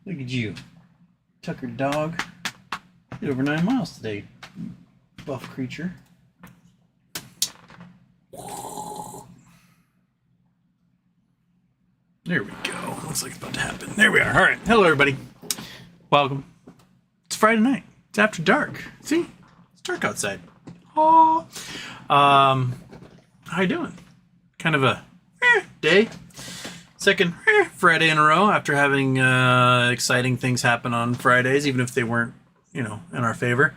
Look at you. Tucker dog. Did over 9 miles today, buff creature. There we go. Looks like it's about to happen. There we are. All right. Hello, everybody. Welcome. It's Friday night. It's after dark. See? It's dark outside. Oh. How you doing? Kind of a day. Second Friday in a row after having exciting things happen on Fridays, even if they weren't, in our favor.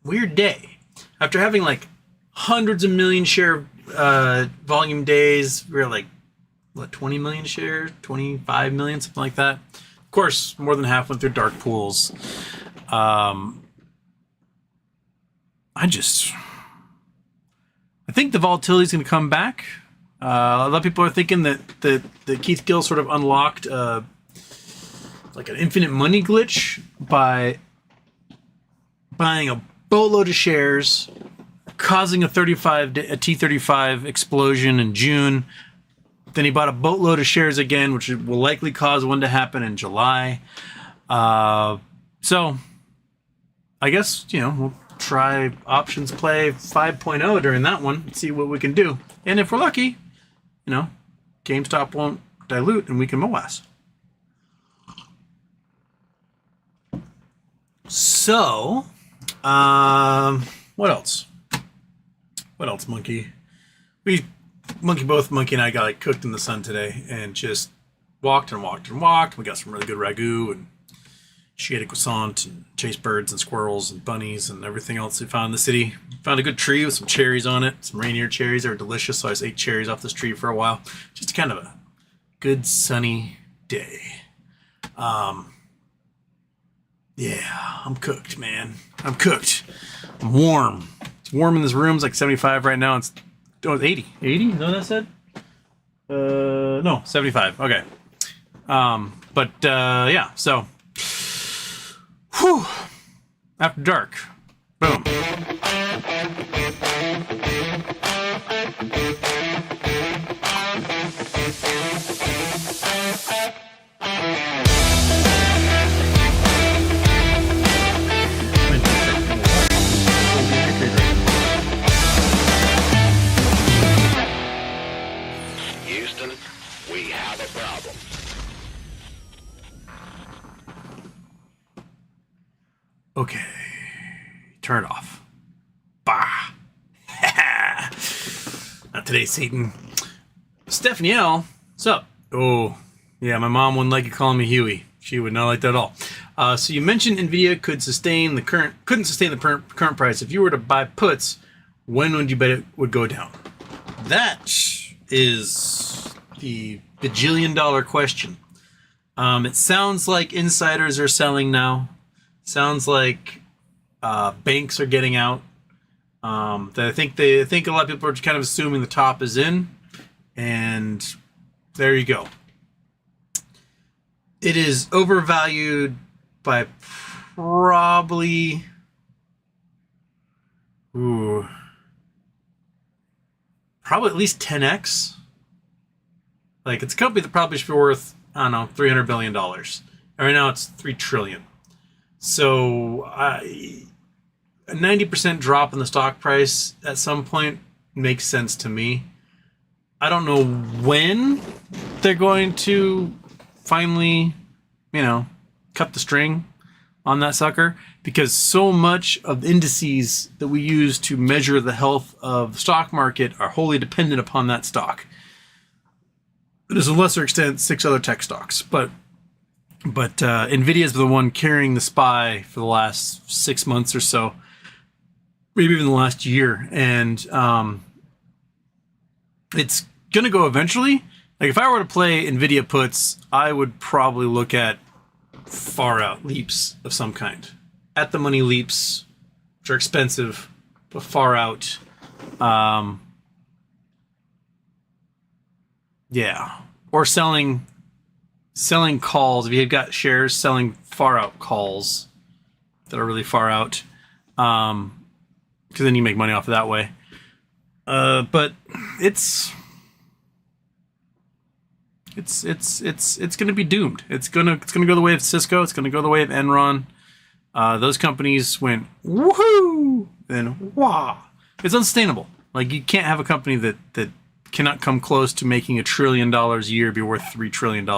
Weird day. After having like hundreds of million share volume days, we were like, what, 20 million shares, 25 million, something like that. Of course, more than half went through dark pools. I think the volatility is going to come back. A lot of people are thinking that Keith Gill sort of unlocked like an infinite money glitch by buying a boatload of shares, causing a T35 explosion in June. Then he bought a boatload of shares again, which will likely cause one to happen in July. So I guess, we'll try options play 5.0 during that one, see what we can do. And if we're lucky, GameStop won't dilute and we can MOAS. So, what else? What else, Monkey? Monkey and I got like cooked in the sun today and just walked and walked and walked. We got some really good ragu and she had a croissant and chased birds and squirrels and bunnies and everything else we found in the city. Found a good tree with some cherries on it, some Rainier cherries. They were delicious, so I just ate cherries off this tree for a while. Just kind of a good sunny day. Yeah, I'm cooked, man. I'm cooked. I'm warm. It's warm in this room. It's like 75 right now. It's 80. 80? Is that what that said? No, 75. Okay. Yeah, so. Whew. After dark. Boom. Houston, we have a problem. Okay. Turn it off. Bah. Not today, Satan. Stephanie L. What's up? Oh, yeah, my mom wouldn't like you calling me Huey. She would not like that at all. So you mentioned Nvidia couldn't sustain the current price. If you were to buy puts, when would you bet it would go down? That is the bajillion-dollar question. It sounds like insiders are selling now. Sounds like banks are getting out. I think a lot of people are kind of assuming the top is in, and there you go. It is overvalued by probably at least 10x. Like, it's a company that probably should be worth, I don't know, $300 billion. Right now it's $3 trillion. So a 90% drop in the stock price at some point makes sense to me. I don't know when they're going to finally, cut the string on that sucker, because so much of the indices that we use to measure the health of the stock market are wholly dependent upon that stock. There's a lesser extent 6 other tech stocks, but Nvidia is the one carrying the SPY for the last 6 months or so, maybe even the last year. And it's going to go eventually. Like, if I were to play Nvidia puts, I would probably look at far out leaps of some kind. At the money leaps, which are expensive, but far out. Yeah. Or selling calls. If you've got shares, selling far out calls that are really far out, because then you make money off of that way. But it's it's going to be doomed. It's going to go the way of Cisco. It's going to go the way of Enron. Those companies went woohoo, then wah. It's unsustainable. Like, you can't have a company that cannot come close to making $1 trillion a year be worth $3 trillion.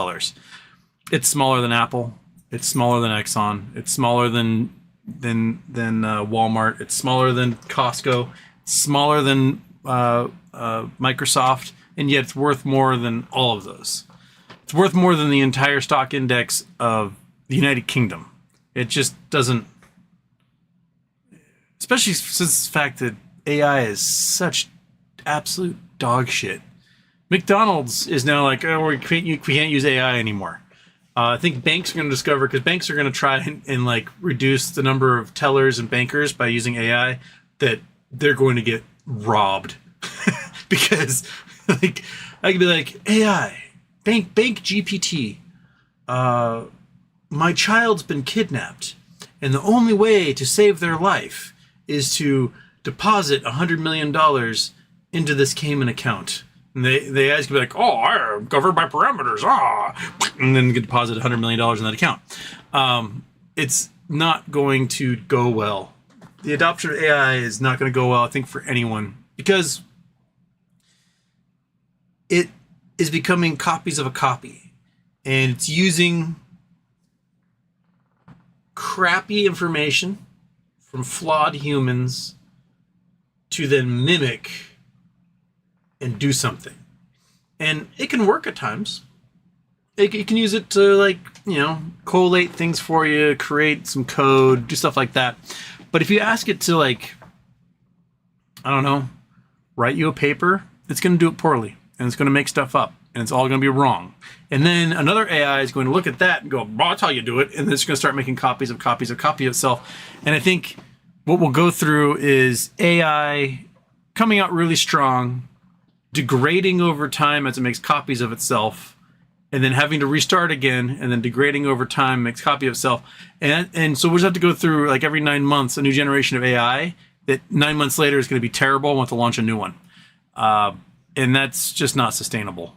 It's smaller than Apple. It's smaller than Exxon. It's smaller than Walmart. It's smaller than Costco. It's smaller than Microsoft, and yet it's worth more than all of those. It's worth more than the entire stock index of the United Kingdom. It just doesn't, especially since the fact that AI is such absolute dog shit. McDonald's is now like, oh, we can't use AI anymore. I think banks are going to discover, because banks are going to try and like reduce the number of tellers and bankers by using AI, that they're going to get robbed. Because like, I could be like, AI, bank GPT, my child's been kidnapped, and the only way to save their life is to deposit $100 million into this Cayman account. And they guys could be like, oh, I'm covered by parameters, and then deposit $100 million in that account. It's not going to go well. The adoption of AI is not going to go well, I think, for anyone, because it is becoming copies of a copy, and it's using crappy information from flawed humans to then mimic and do something. And it can work at times. You can use it to, like, collate things for you, create some code, do stuff like that. But if you ask it to, like, I don't know, write you a paper, it's going to do it poorly, and it's going to make stuff up, and it's all going to be wrong. And then another AI is going to look at that and go, well, that's how you do it. And then it's going to start making copies of itself. And I think what we'll go through is AI coming out really strong, degrading over time as it makes copies of itself, and then having to restart again, and then degrading over time, makes copy of itself. And so we'll just have to go through, like, every 9 months, a new generation of AI that 9 months later is going to be terrible and we'll have to launch a new one. And that's just not sustainable.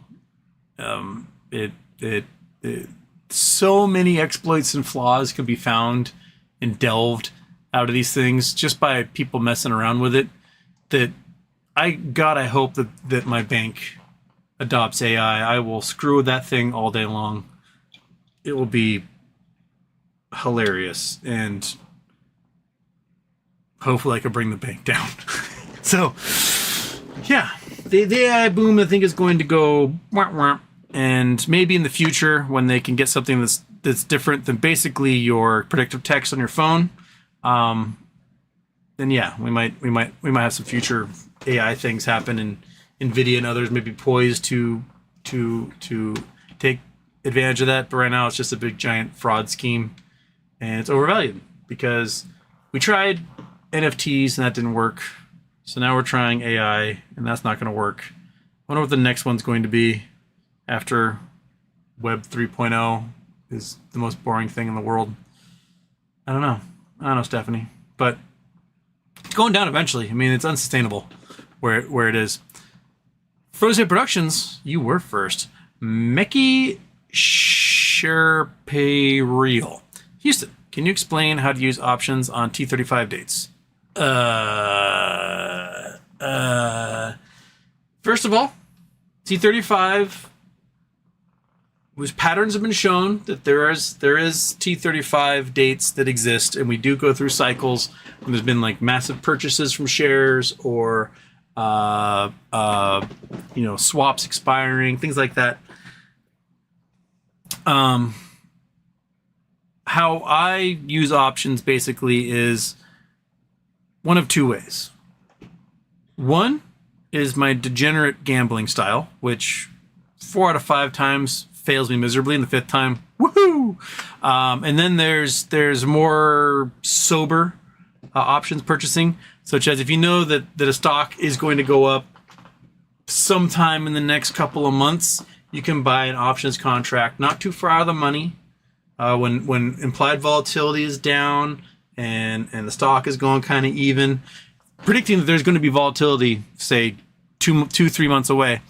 So many exploits and flaws can be found and delved out of these things just by people messing around with it, that I hope that my bank adopts AI. I will screw with that thing all day long. It will be hilarious, and hopefully I can bring the bank down. So, yeah, the AI boom, I think, is going to go wah, wah. And maybe in the future, when they can get something that's different than basically your predictive text on your phone, then yeah, we might have some future AI things happen, and Nvidia and others may be poised to take advantage of that. But right now, it's just a big giant fraud scheme, and it's overvalued because we tried NFTs and that didn't work. So now we're trying AI, and that's not going to work. I wonder what the next one's going to be after Webb 3.0 is the most boring thing in the world. I don't know, Stephanie, but it's going down eventually. I mean, it's unsustainable where it is. Frozen Productions, you were first. Meki Sherperiel. Houston, can you explain how to use options on T35 dates? First of all, T35, whose patterns have been shown that there is T35 dates that exist, and we do go through cycles when there's been like massive purchases from shares or swaps expiring, things like that. How I use options basically is one of two ways. One is my degenerate gambling style, which 4 out of 5 times fails me miserably, and the 5th time, woohoo! And then there's more sober options purchasing, such as if you know that a stock is going to go up sometime in the next couple of months, you can buy an options contract not too far out of the money, when implied volatility is down and the stock is going kind of even, predicting that there's going to be volatility, say 3 months away,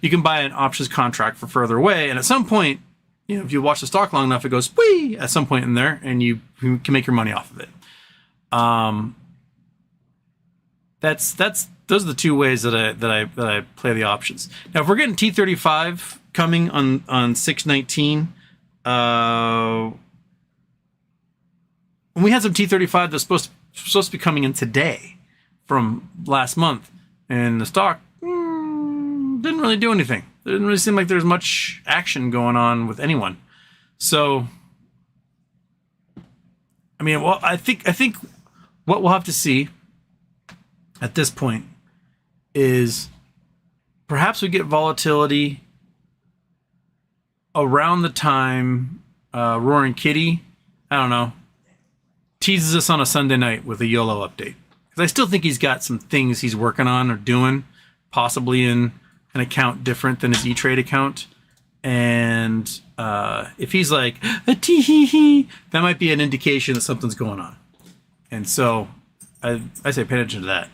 you can buy an options contract for further away. And at some point, if you watch the stock long enough, it goes whee at some point in there, and you can make your money off of it. Those are the two ways that I play the options. Now, if we're getting T35 coming on 6/19, and we had some T35 that's supposed to be coming in today from last month, and the stock didn't really do anything. It didn't really seem like there's much action going on with anyone. So, I mean, well, I think what we'll have to see at this point is perhaps we get volatility around the time Roaring Kitty, I don't know, teases us on a Sunday night with a YOLO update. Because I still think he's got some things he's working on or doing, possibly in an account different than his E-Trade account. And if he's like, a tee-hee-hee, that might be an indication that something's going on. And so I say pay attention to that.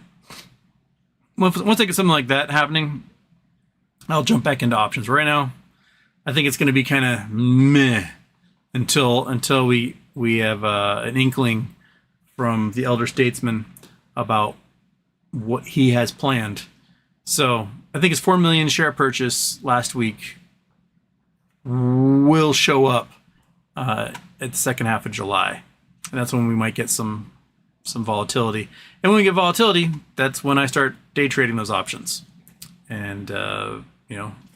Once I get something like that happening, I'll jump back into options. Right now, I think it's going to be kind of meh until we have an inkling from the elder statesman about what he has planned. So I think his 4 million share purchase last week will show up at the second half of July, and that's when we might get some volatility. And when we get volatility, that's when I start day trading those options, and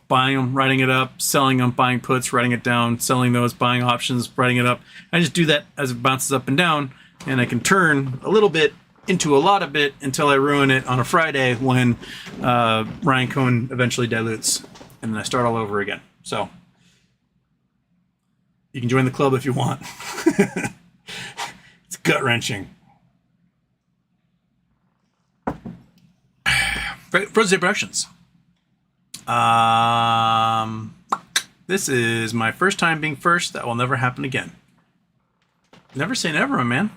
buying them, writing it up, selling them, buying puts, writing it down, selling those, buying options, writing it up. I just do that as it bounces up and down, and I can turn a little bit into a lot of bit until I ruin it on a Friday when Ryan Cohen eventually dilutes, and then I start all over again. So you can join the club if you want. It's gut-wrenching. Frozen productions. This is my first time being first. That will never happen again. Never say never, my man.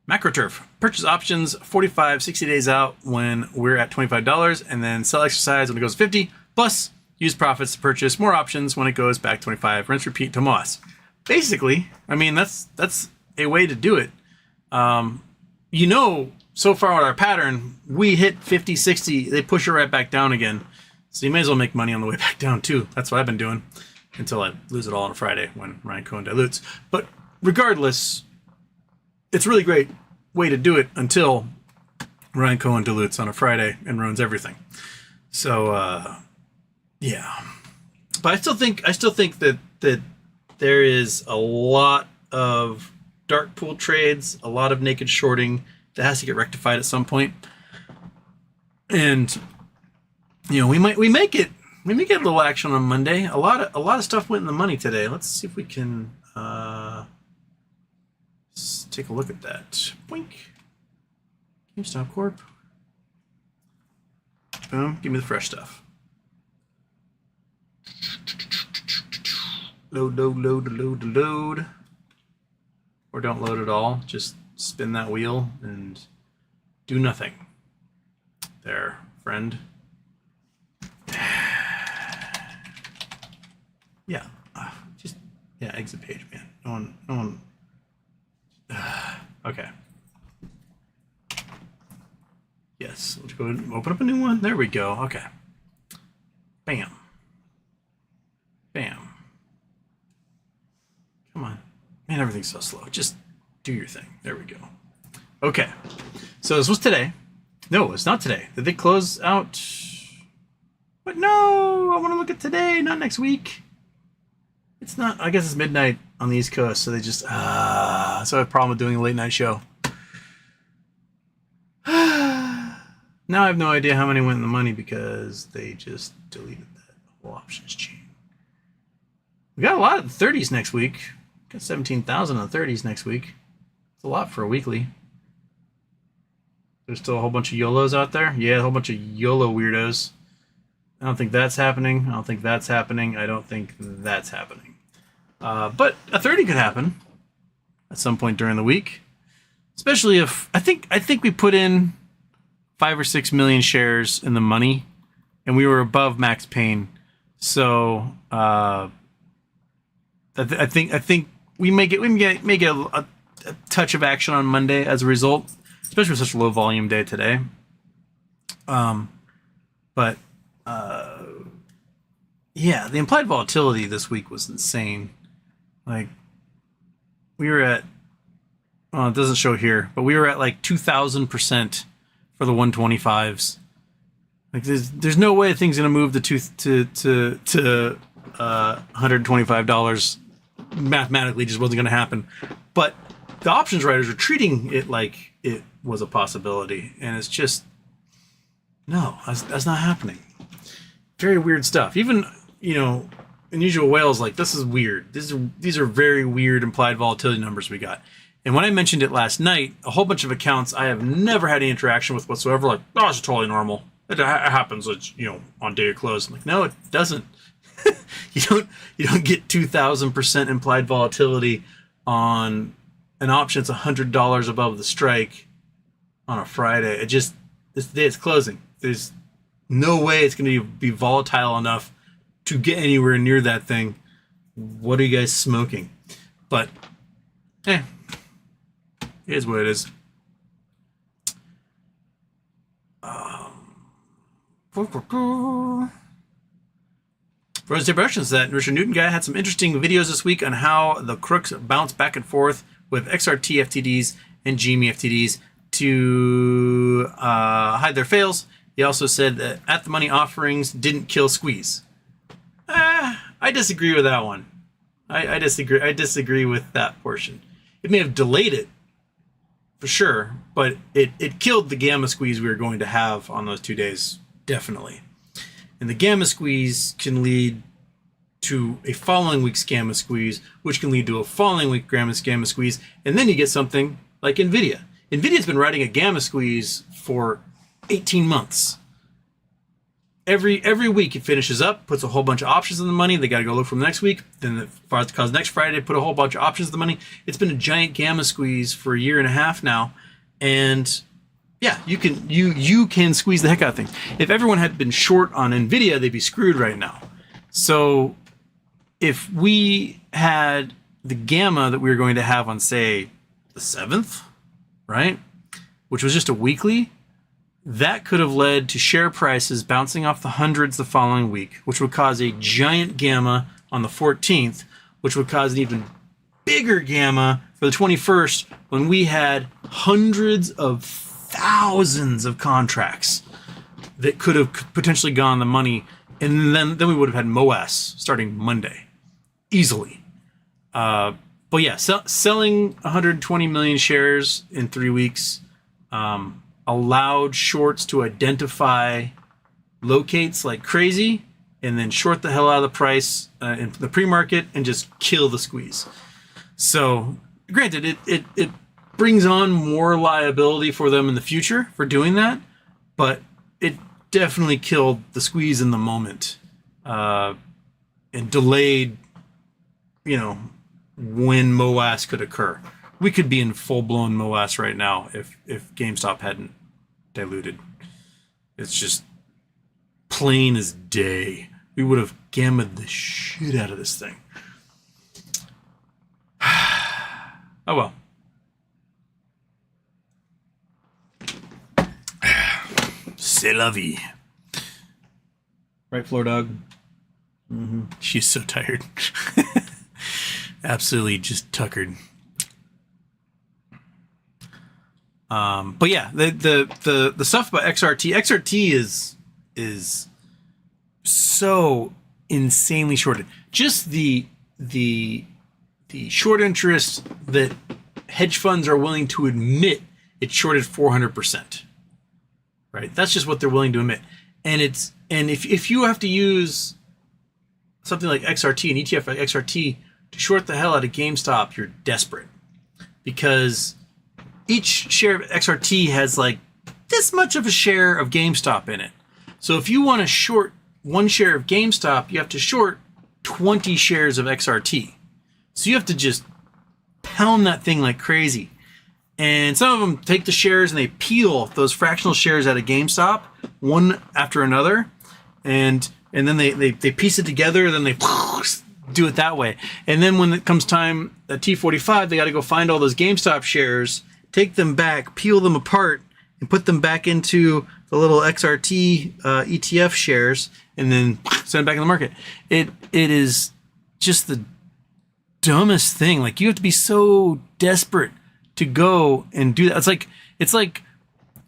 MacroTurf. Purchase options 45, 60 days out when we're at $25, and then sell exercise when it goes 50, plus use profits to purchase more options when it goes back 25. Rinse, repeat, Tomas. Basically, I mean, that's a way to do it. So far with our pattern, we hit 50, 60, they push it right back down again. So you may as well make money on the way back down too. That's what I've been doing until I lose it all on a Friday when Ryan Cohen dilutes. But regardless, it's a really great way to do it until Ryan Cohen dilutes on a Friday and ruins everything. So, yeah. But I still think that there is a lot of dark pool trades, a lot of naked shorting that has to get rectified at some point. And we may get a little action on Monday. A lot of stuff went in the money today. Let's see if we can let's take a look at that. Boink. GameStop Corp. Boom. Give me the fresh stuff. Load. Or don't load at all. Just spin that wheel and do nothing. There, friend. Yeah. Exit page, man. No one. Okay. Yes. Let's go ahead and open up a new one. There we go. Okay. Bam. Come on. Man, everything's so slow. Just do your thing. There we go. Okay. So this was today. No, it's not today. Did they close out? But no, I want to look at today, not next week. It's not. I guess it's midnight on the East Coast, so they just so I have a problem with doing a late night show. Now I have no idea how many went in the money because they just deleted that whole options chain. We got a lot of the 30s next week. Got 17,000 on the 30s next week. It's a lot for a weekly. There's still a whole bunch of YOLOs out there. Yeah, a whole bunch of YOLO weirdos. I don't think that's happening. I don't think that's happening. But a 30 could happen at some point during the week. Especially if I think we put in 5 or 6 million shares in the money, and we were above max pain. So I think we may get a touch of action on Monday as a result, especially with such a low volume day today. But yeah, the implied volatility this week was insane. Like, we were at, well, it doesn't show here, but we were at like 2,000% for the 125s. Like, there's no way things gonna move to $125. Mathematically, just wasn't gonna happen. But the options writers are treating it like it was a possibility, and it's just no, that's not happening. Very weird stuff. Even, Unusual Whales, like, this is weird. These are very weird implied volatility numbers we got. And when I mentioned it last night, a whole bunch of accounts I have never had any interaction with whatsoever, like, oh, it's totally normal. It happens, on day of close. I'm like, no, it doesn't. You don't get 2,000% implied volatility on an option that's $100 above the strike on a Friday. This day it's closing. There's no way it's going to be volatile enough to get anywhere near that thing. What are you guys smoking? But, it is what it is. Rose Productions, that Richard Newton guy had some interesting videos this week on how the crooks bounce back and forth with XRT FTDs and GME FTDs to hide their fails. He also said that at the money offerings didn't kill squeeze. I disagree with that one. I disagree. I disagree with that portion. It may have delayed it, for sure, but it killed the gamma squeeze we were going to have on those 2 days, definitely. And the gamma squeeze can lead to a following week's gamma squeeze, which can lead to a following week gamma squeeze, and then you get something like Nvidia. Nvidia's been riding a gamma squeeze for 18 months. Every week it finishes up, puts a whole bunch of options in the money. They got to go look for the next week. Then cause next Friday, put a whole bunch of options in the money. It's been a giant gamma squeeze for a year and a half now, and yeah, you can squeeze the heck out of things. If everyone had been short on Nvidia, they'd be screwed right now. So if we had the gamma that we were going to have on, say, the 7th, right, which was just a weekly, that could have led to share prices bouncing off the hundreds the following week, which would cause a giant gamma on the 14th, which would cause an even bigger gamma for the 21st, when we had hundreds of thousands of contracts that could have potentially gone the money, and then we would have had MOAS starting Monday easily. But yeah, selling 120 million shares in 3 weeks allowed shorts to identify locates like crazy, and then short the hell out of the price in the pre-market and just kill the squeeze. So granted, it brings on more liability for them in the future for doing that, but it definitely killed the squeeze in the moment, and delayed, when MOAS could occur. We could be in full-blown MOAS right now if GameStop hadn't diluted. It's just plain as day. We would have gammed the shit out of this thing. Oh well. C'est la vie. Right, Floor Dog? Mm-hmm. She's so tired. Absolutely just tuckered. But yeah, the stuff about XRT is so insanely shorted. Just the short interest that hedge funds are willing to admit it shorted 400%. Right? That's just what they're willing to admit. And if you have to use something like XRT, an ETF like XRT, to short the hell out of GameStop, you're desperate. Because each share of XRT has like this much of a share of GameStop in it. So if you want to short one share of GameStop, you have to short 20 shares of XRT. So you have to just pound that thing like crazy. And some of them take the shares and they peel those fractional shares out of GameStop one after another, and then they piece it together. Then they do it that way. And then when it comes time at T45, they got to go find all those GameStop shares, take them back, peel them apart, and put them back into the little XRT ETF shares, and then send it back in the market. It is just the dumbest thing. Like, you have to be so desperate to go and do that. It's like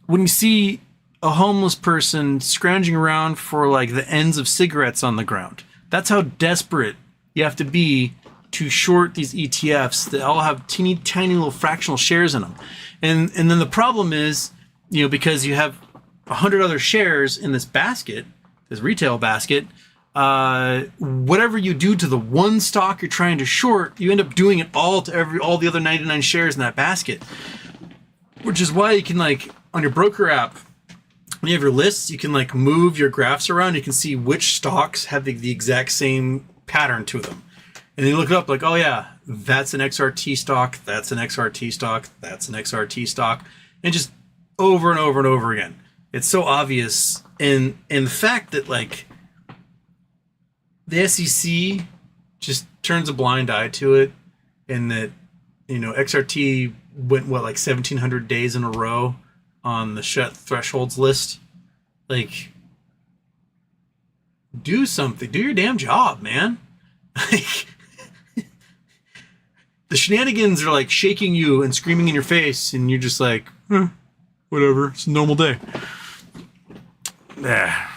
when you see a homeless person scrounging around for like the ends of cigarettes on the ground. That's how desperate you have to be to short these ETFs that all have teeny tiny little fractional shares in them. And then the problem is, because you have 100 other shares in this basket, this retail basket, whatever you do to the one stock you're trying to short, you end up doing it all to all the other 99 shares in that basket. Which is why you can, like, on your broker app, when you have your lists, you can like move your graphs around. You can see which stocks have the exact same pattern to them. And then you look it up like, oh yeah, that's an XRT stock, that's an XRT stock, that's an XRT stock. And just over and over and over again. It's so obvious. And the fact that like the SEC just turns a blind eye to it, and that, XRT went like 1,700 days in a row on the shut thresholds list. Like, do something. Do your damn job, man. Like, the shenanigans are like shaking you and screaming in your face, and you're just like, whatever. It's a normal day. Yeah.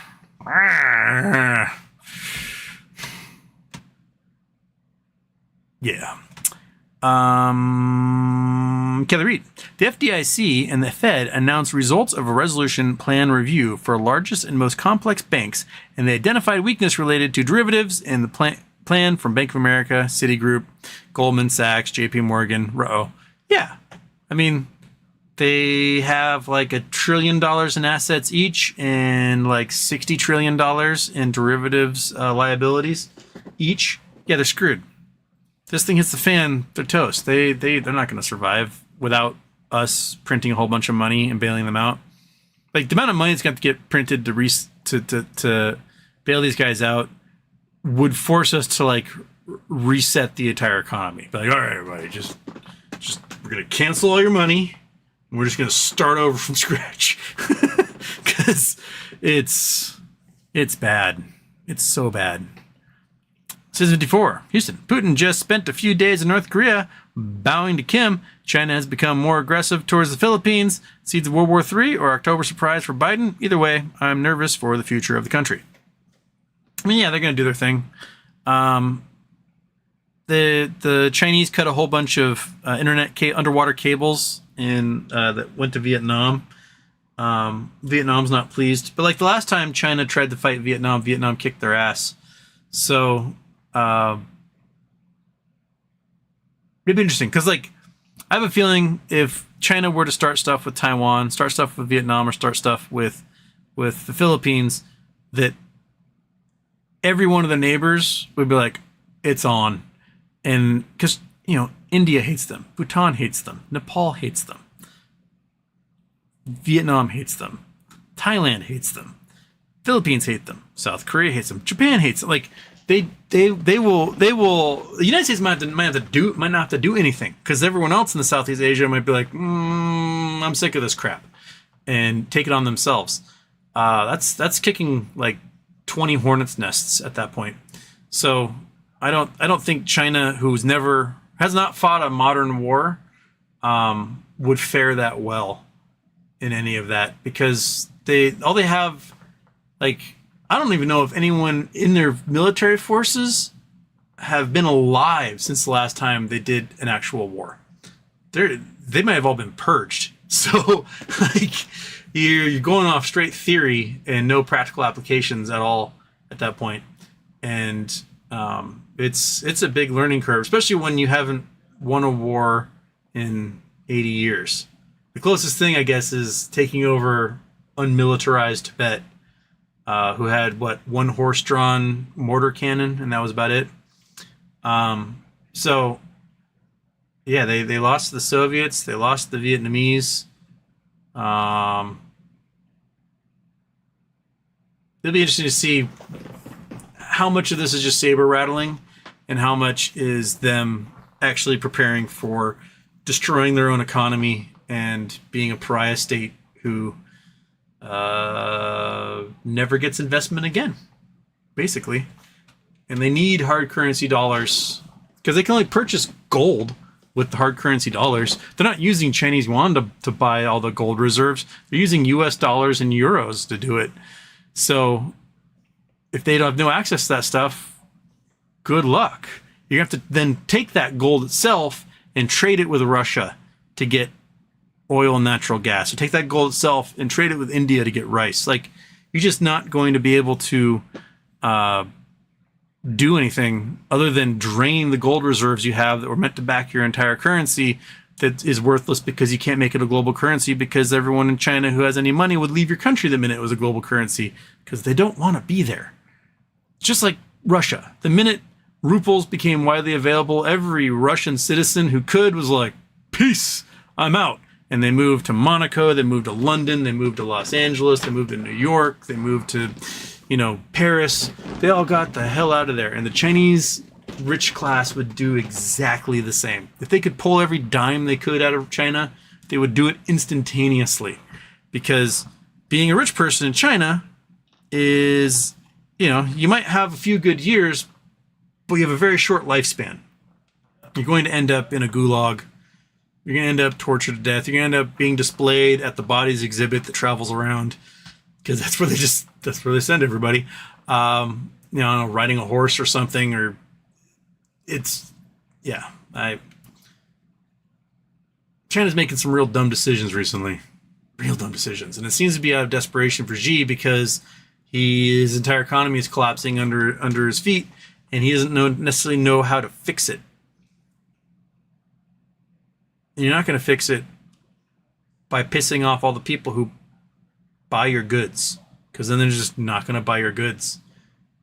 Kelly Reed. The FDIC and the Fed announced results of a resolution plan review for largest and most complex banks, and they identified weakness related to derivatives in the plan from Bank of America, Citigroup, Goldman Sachs, JP Morgan. Yeah. I mean, they have like $1 trillion in assets each, and like $60 trillion in derivatives liabilities each. Yeah, they're screwed. This thing hits the fan, they're toast. They're not going to survive without us printing a whole bunch of money and bailing them out. Like, the amount of money that's got to get printed to bail these guys out would force us to like reset the entire economy. Be like, all right, everybody, just we're going to cancel all your money, and we're just going to start over from scratch. Because it's bad. It's so bad. 54. Houston. Putin just spent a few days in North Korea bowing to Kim. China has become more aggressive towards the Philippines. Seeds of World War III or October surprise for Biden. Either way, I'm nervous for the future of the country. I mean, yeah, they're going to do their thing. The Chinese cut a whole bunch of underwater cables that went to Vietnam. Vietnam's not pleased. But like the last time China tried to fight Vietnam, Vietnam kicked their ass. So it'd be interesting, because like I have a feeling if China were to start stuff with Taiwan, start stuff with Vietnam, or start stuff with the Philippines, that every one of the neighbors would be like, it's on. And because India hates them, Bhutan hates them, Nepal hates them, Vietnam hates them, Thailand hates them, Philippines hate them, South Korea hates them, Japan hates them. Like, They will. The United States might not have to do anything, because everyone else in the Southeast Asia might be like, I'm sick of this crap, and take it on themselves. That's kicking like 20 hornets' nests at that point. So I don't think China, has not fought a modern war, would fare that well in any of that, because they have, like, I don't even know if anyone in their military forces have been alive since the last time they did an actual war. They might have all been purged. So, like, you're going off straight theory and no practical applications at all at that point. And it's a big learning curve, especially when you haven't won a war in 80 years. The closest thing, I guess, is taking over unmilitarized Tibet, who had one horse-drawn mortar cannon, and that was about it. So Yeah, they lost to the Soviets. They lost to the Vietnamese. It'll be interesting to see how much of this is just saber rattling and how much is them actually preparing for destroying their own economy and being a pariah state who never gets investment again, basically. And they need hard currency dollars because they can only purchase gold with the hard currency dollars. They're not using Chinese yuan to buy all the gold reserves. They're using US dollars and euros to do it. So if they don't have no access to that stuff, good luck. You have to then take that gold itself and trade it with Russia to get oil and natural gas. So take that gold itself and trade it with India to get rice. Like, you're just not going to be able to do anything other than drain the gold reserves you have that were meant to back your entire currency that is worthless because you can't make it a global currency because everyone in China who has any money would leave your country the minute it was a global currency because they don't want to be there. It's just like Russia. The minute rubles became widely available, every Russian citizen who could was like, peace, I'm out. And they moved to Monaco, they moved to London, they moved to Los Angeles, they moved to New York, they moved to, Paris. They all got the hell out of there. And the Chinese rich class would do exactly the same. If they could pull every dime they could out of China, they would do it instantaneously. Because being a rich person in China is, you might have a few good years, but you have a very short lifespan. You're going to end up in a gulag. You're going to end up tortured to death. You're going to end up being displayed at the bodies exhibit that travels around because that's where they send everybody. Riding a horse or something, or China's making some real dumb decisions recently. Real dumb decisions. And it seems to be out of desperation for Xi because his entire economy is collapsing under his feet and he doesn't necessarily know how to fix it. And you're not going to fix it by pissing off all the people who buy your goods, because then they're just not going to buy your goods.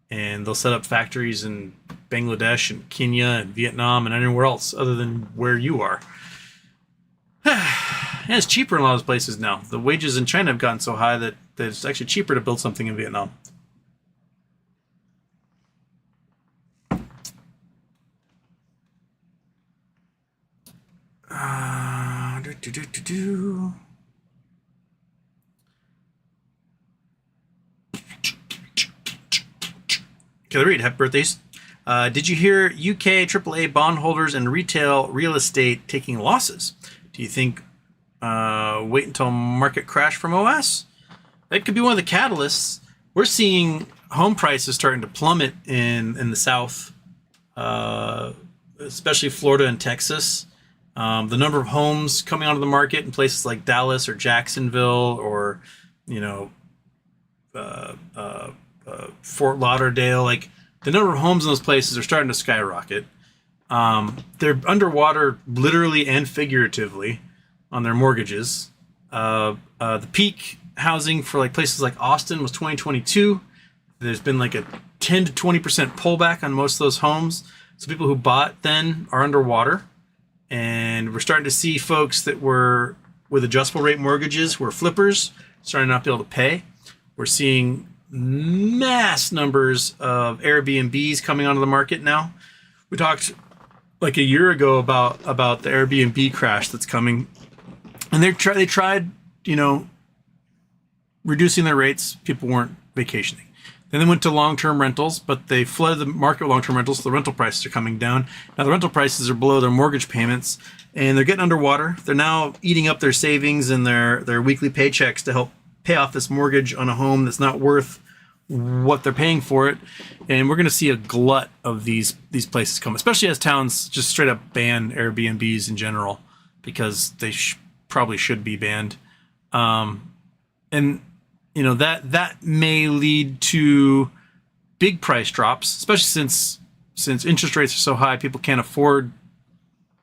And they'll set up factories in Bangladesh and Kenya and Vietnam and anywhere else other than where you are. And it's cheaper in a lot of those places now. The wages in China have gotten so high that it's actually cheaper to build something in Vietnam. Killer Reed, happy birthdays. Did you hear UK AAA bondholders and retail real estate taking losses? Do you think wait until market crash from OS? That could be one of the catalysts. We're seeing home prices starting to plummet in the South, especially Florida and Texas. The number of homes coming onto the market in places like Dallas or Jacksonville or, Fort Lauderdale, like the number of homes in those places are starting to skyrocket. They're underwater literally and figuratively on their mortgages. The peak housing for like places like Austin was 2022. There's been like a 10 to 20% pullback on most of those homes. So people who bought then are underwater. And we're starting to see folks that were with adjustable rate mortgages who are flippers starting not to be able to pay. We're seeing mass numbers of Airbnbs coming onto the market now. We talked like a year ago about the Airbnb crash that's coming. And they tried, reducing their rates. People weren't vacationing. Then they went to long-term rentals, but they flooded the market with long-term rentals, so the rental prices are coming down. Now the rental prices are below their mortgage payments, and they're getting underwater. They're now eating up their savings and their weekly paychecks to help pay off this mortgage on a home that's not worth what they're paying for it. And we're going to see a glut of these places come, especially as towns just straight up ban Airbnbs in general, because they probably should be banned. And that may lead to big price drops, especially since interest rates are so high, people can't afford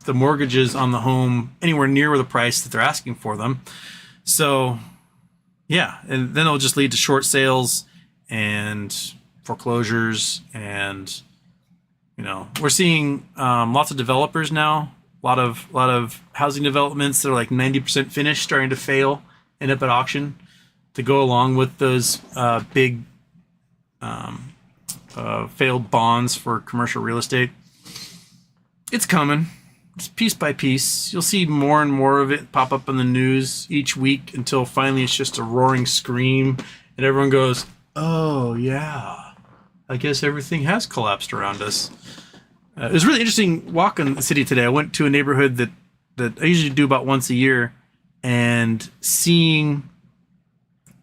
the mortgages on the home anywhere near the price that they're asking for them. So, yeah, and then it'll just lead to short sales and foreclosures, and we're seeing lots of developers now lot of housing developments that are like 90% finished, starting to fail, end up at auction to go along with those big failed bonds for commercial real estate. It's coming. Just piece by piece. You'll see more and more of it pop up in the news each week until finally it's just a roaring scream and everyone goes, oh yeah, I guess everything has collapsed around us. It was really interesting walking the city today. I went to a neighborhood that I usually do about once a year, and seeing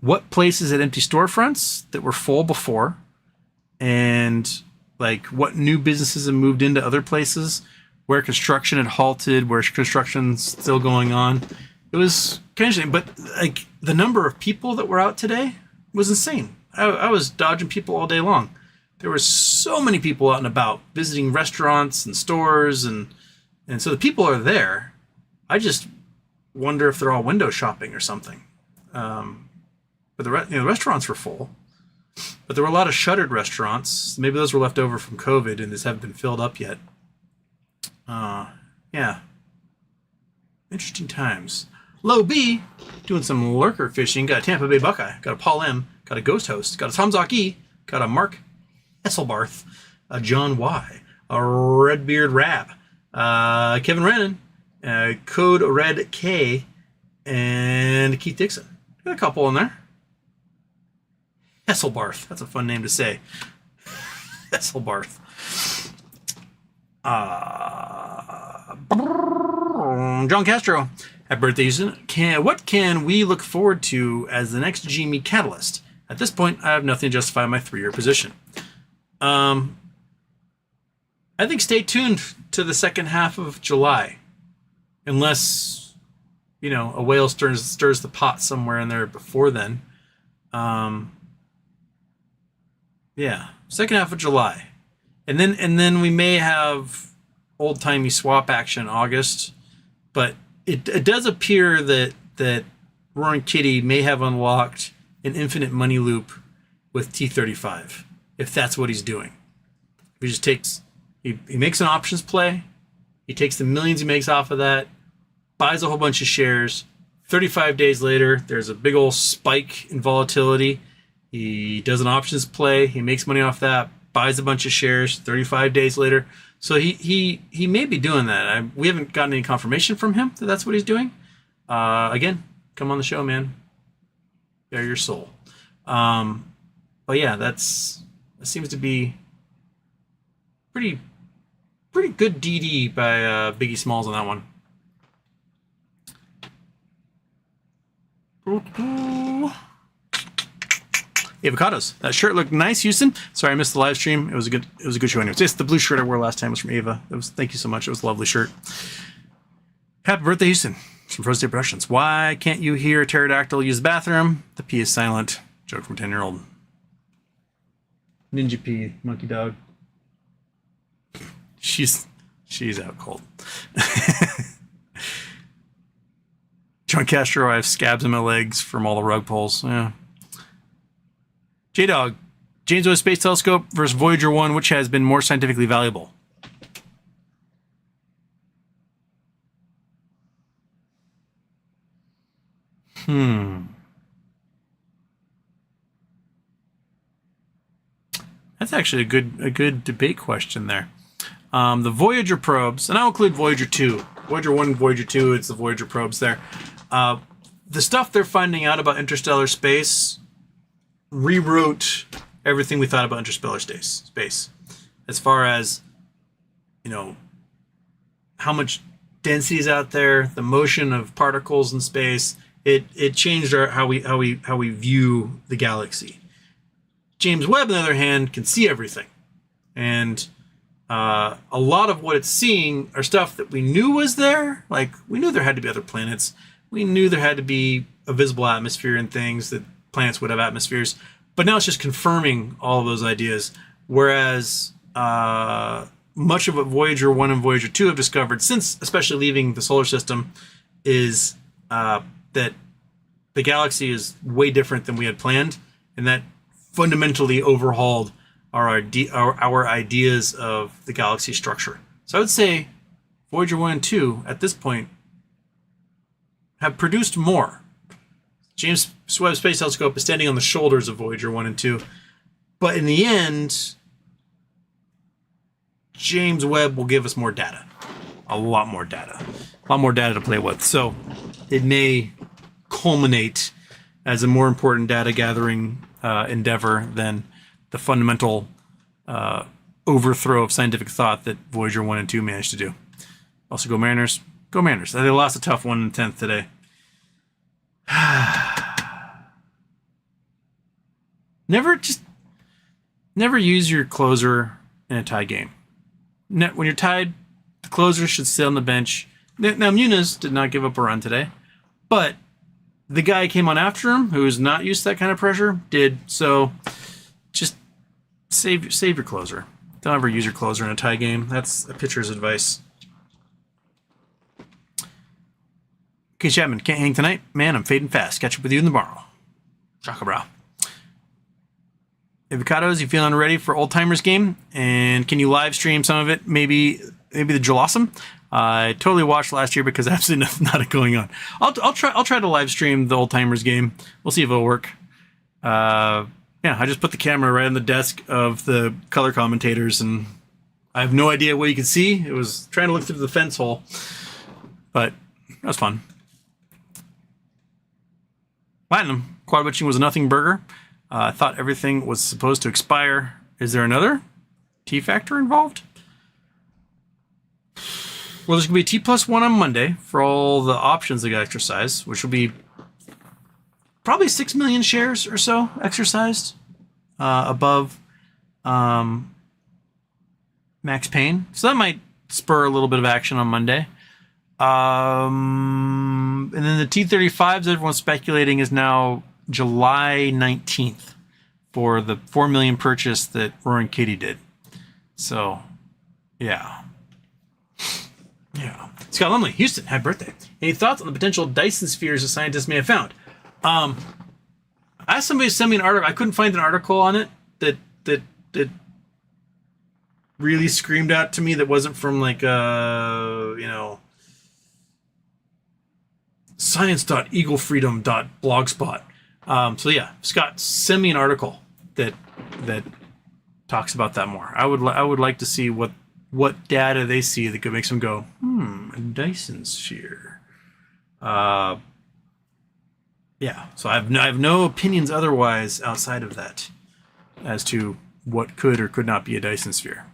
what places had empty storefronts that were full before, and like what new businesses have moved into other places, where construction had halted, where construction's still going on. It was kind of interesting, but like the number of people that were out today was insane. I was dodging people all day long. There were so many people out and about visiting restaurants and stores, and so the people are there. I just wonder if they're all window shopping or something. But the restaurants were full, but there were a lot of shuttered restaurants. Maybe those were left over from COVID and just haven't been filled up yet. Yeah. Interesting times. Low B, doing some lurker fishing. Got a Tampa Bay Buckeye. Got a Paul M. Got a Ghost Host. Got a Tom Zaki. Got a Mark Esselbarth. A John Y. A Redbeard Rab. Kevin Rennan. Code Red K. And Keith Dixon. Got a couple in there. Esselbarth. That's a fun name to say. Esselbarth. John Castro. Happy birthday, Houston. What can we look forward to as the next GME catalyst? At this point, I have nothing to justify my 3-year position. I think stay tuned to the second half of July. Unless, a whale stirs the pot somewhere in there before then. Yeah, second half of July. And then we may have old-timey swap action in August. But it does appear that Roaring Kitty may have unlocked an infinite money loop with T35, if that's what he's doing. He just takes, he makes an options play, he takes the millions he makes off of that, buys a whole bunch of shares. 35 days later, there's a big old spike in volatility. He does an options play, he makes money off that, buys a bunch of shares. 35 days later. So he may be doing that. We haven't gotten any confirmation from him that that's what he's doing. Again, come on the show, man. Bare your soul. But yeah, that seems to be pretty good DD by Biggie Smalls on that one. Avocados. That shirt looked nice, Houston. Sorry, I missed the live stream. It was a good show anyways. It's the blue shirt I wore last time was from Ava. Thank you so much. It was a lovely shirt. Happy birthday, Houston. It's from Frozen State Productions. Why can't you hear a pterodactyl use the bathroom? The P is silent. Joke from 10-year-old. Ninja P, monkey dog. She's out cold. John Castro, I have scabs in my legs from all the rug pulls. Yeah. J-Dog, James Webb Space Telescope versus Voyager 1, which has been more scientifically valuable? That's actually a good debate question there. The Voyager probes, and I'll include Voyager 2. Voyager 1 and Voyager 2, it's the Voyager probes there. The stuff they're finding out about interstellar space rewrote everything we thought about interstellar space. As far as, how much density is out there, the motion of particles in space, it changed how we view the galaxy. James Webb, on the other hand, can see everything. And a lot of what it's seeing are stuff that we knew was there. Like, we knew there had to be other planets. We knew there had to be a visible atmosphere and things, that planets would have atmospheres. But now it's just confirming all of those ideas. Whereas much of what Voyager 1 and Voyager 2 have discovered, since especially leaving the solar system, is that the galaxy is way different than we had planned. And that fundamentally overhauled our ideas of the galaxy structure. So I would say Voyager 1 and 2, at this point, have produced more. James Webb Space Telescope is standing on the shoulders of Voyager 1 and 2. But in the end, James Webb will give us more data. A lot more data. A lot more data to play with. So it may culminate as a more important data gathering endeavor than the fundamental overthrow of scientific thought that Voyager 1 and 2 managed to do. Also, go Mariners. Go Mariners. They lost a tough one in the 10th today. Never use your closer in a tie game. When you're tied, the closer should sit on the bench. Now, Muniz did not give up a run today, but the guy came on after him, who is not used to that kind of pressure, did. So just save your closer. Don't ever use your closer in a tie game. That's a pitcher's advice. Okay, Chapman, can't hang tonight? Man, I'm fading fast. Catch up with you in the tomorrow. Chaka bra. Avocados, you feeling ready for Old Timers game? And can you live stream some of it? Maybe the Jolossum? I totally watched last year because absolutely nothing going on. I'll try to live stream the Old Timers game. We'll see if it'll work. Yeah, I just put the camera right on the desk of the color commentators, and I have no idea what you can see. It was trying to look through the fence hole, but that was fun. Platinum, quad witching was a nothing burger. I thought everything was supposed to expire. Is there another T-factor involved? Well, there's going to be a T+1 on Monday for all the options that got exercised, which will be probably 6 million shares or so exercised above max pain. So that might spur a little bit of action on Monday. And then the T35s, everyone's speculating, is now July 19th for the 4 million purchase that Roaring Kitty did. So, yeah. Yeah. Scott Lumley, Houston, happy birthday. Any thoughts on the potential Dyson spheres a scientists may have found? I asked somebody to send me an article. I couldn't find an article on it that really screamed out to me that wasn't from like science.eaglefreedom.blogspot. So yeah, Scott, send me an article that talks about that more. I would like to see what data they see that could make them go, a Dyson sphere. Yeah, so I have no opinions otherwise outside of that as to what could or could not be a Dyson sphere.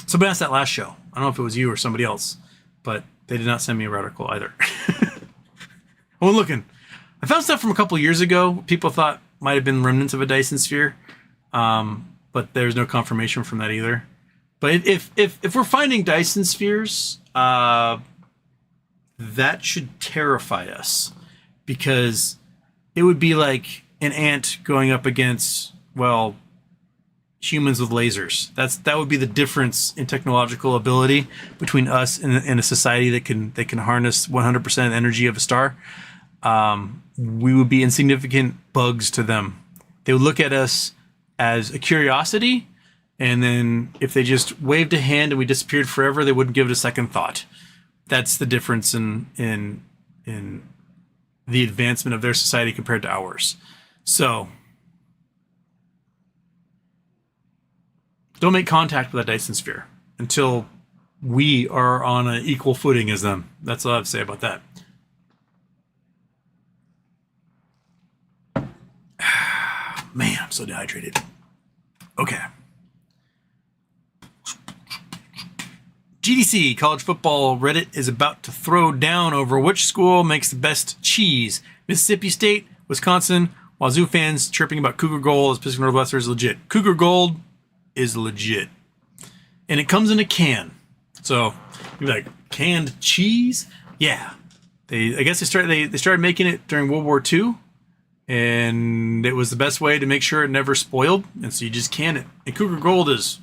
Somebody asked that last show. I don't know if it was you or somebody else, but they did not send me an article either. I went looking. I found stuff from a couple years ago people thought might have been remnants of a Dyson sphere, but there's no confirmation from that either. But if we're finding Dyson spheres, that should terrify us, because it would be like an ant going up against, well, humans with lasers. That would be the difference in technological ability between us and a society that can harness 100% of the energy of a star. We would be insignificant bugs to them. They would look at us as a curiosity, and then if they just waved a hand and we disappeared forever, they wouldn't give it a second thought. That's the difference in the advancement of their society compared to ours. So don't make contact with that Dyson sphere until we are on an equal footing as them. That's all I have to say about that. Man, I'm so dehydrated. Okay. GDC, college football Reddit, is about to throw down over which school makes the best cheese. Mississippi State, Wisconsin, Wazoo fans chirping about Cougar Gold as Pacific Northwestern is legit. Cougar Gold is legit. And it comes in a can. So, you're like, canned cheese? Yeah. I guess they started making it during World War II. And it was the best way to make sure it never spoiled, and so you just can it. And Cougar Gold is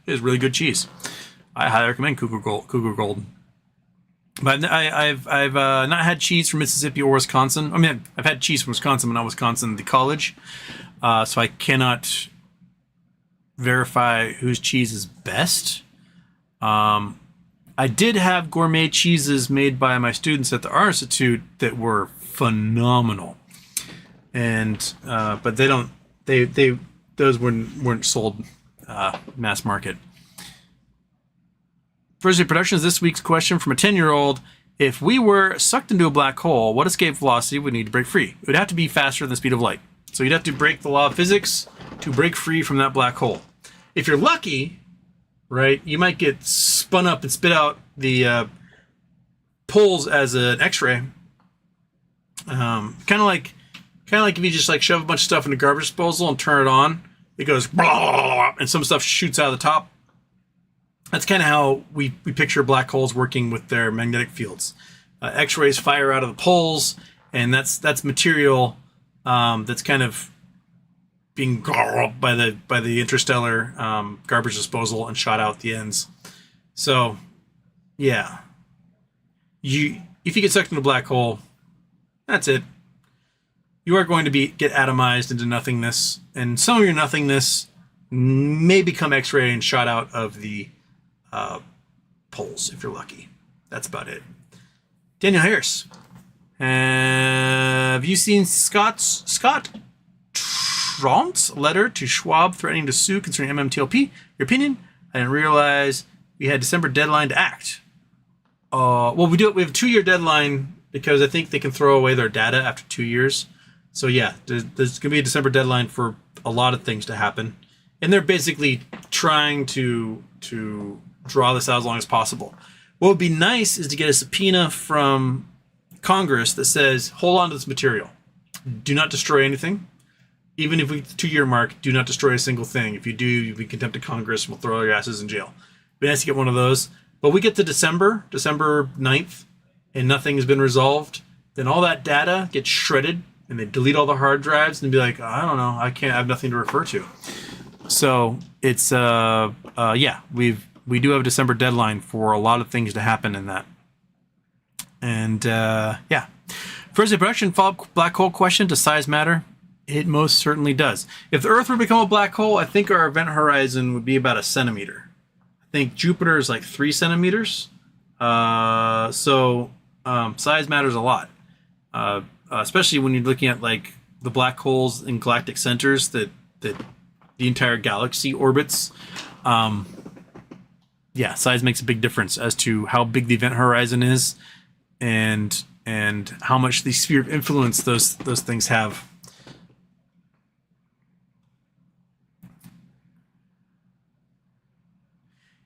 really good cheese. I highly recommend Cougar Gold. But I've not had cheese from Mississippi or Wisconsin. I mean, I've had cheese from Wisconsin, but not Wisconsin, the college. So I cannot verify whose cheese is best. I did have gourmet cheeses made by my students at the Art Institute that were phenomenal, and but those weren't sold mass market. Thursday Productions, this week's question from a 10-year-old. If we were sucked into a black hole, what escape velocity would need to break free? It would have to be faster than the speed of light. So you'd have to break the law of physics to break free from that black hole. If you're lucky, right, you might get spun up and spit out the poles as an X-ray. Kind of like if you just like shove a bunch of stuff in a garbage disposal and turn it on, it goes blah, and some stuff shoots out of the top. That's kind of how we picture black holes working with their magnetic fields. X-rays fire out of the poles, and that's material that's kind of being gobbled by the interstellar garbage disposal and shot out the ends. So, yeah, if you get sucked into a black hole, that's it. You are going to get atomized into nothingness, and some of your nothingness may become X-ray and shot out of the poles if you're lucky. That's about it. Daniel Harris, have you seen Scott Tront's letter to Schwab threatening to sue concerning MMTLP? Your opinion? I didn't realize we had December deadline to act. Well, we have a 2-year deadline because I think they can throw away their data after 2 years. So yeah, there's going to be a December deadline for a lot of things to happen, and they're basically trying to draw this out as long as possible. What would be nice is to get a subpoena from Congress that says, hold on to this material. Do not destroy anything. Even if we 2-year mark, do not destroy a single thing. If you do, you'll be contempt of Congress and we'll throw your asses in jail. It'd be nice to get one of those. But we get to December 9th, and nothing has been resolved. Then all that data gets shredded, and they delete all the hard drives and be like, I don't know, I have nothing to refer to. So it's, yeah, we do have a December deadline for a lot of things to happen in that. And, yeah. Thursday Production, follow-up black hole question, does size matter? It most certainly does. If the Earth were to become a black hole, I think our event horizon would be about 1 centimeter. I think Jupiter is like 3 centimeters. So size matters a lot. Especially when you're looking at like the black holes in galactic centers that the entire galaxy orbits. Yeah, size makes a big difference as to how big the event horizon is, and how much the sphere of influence those things have.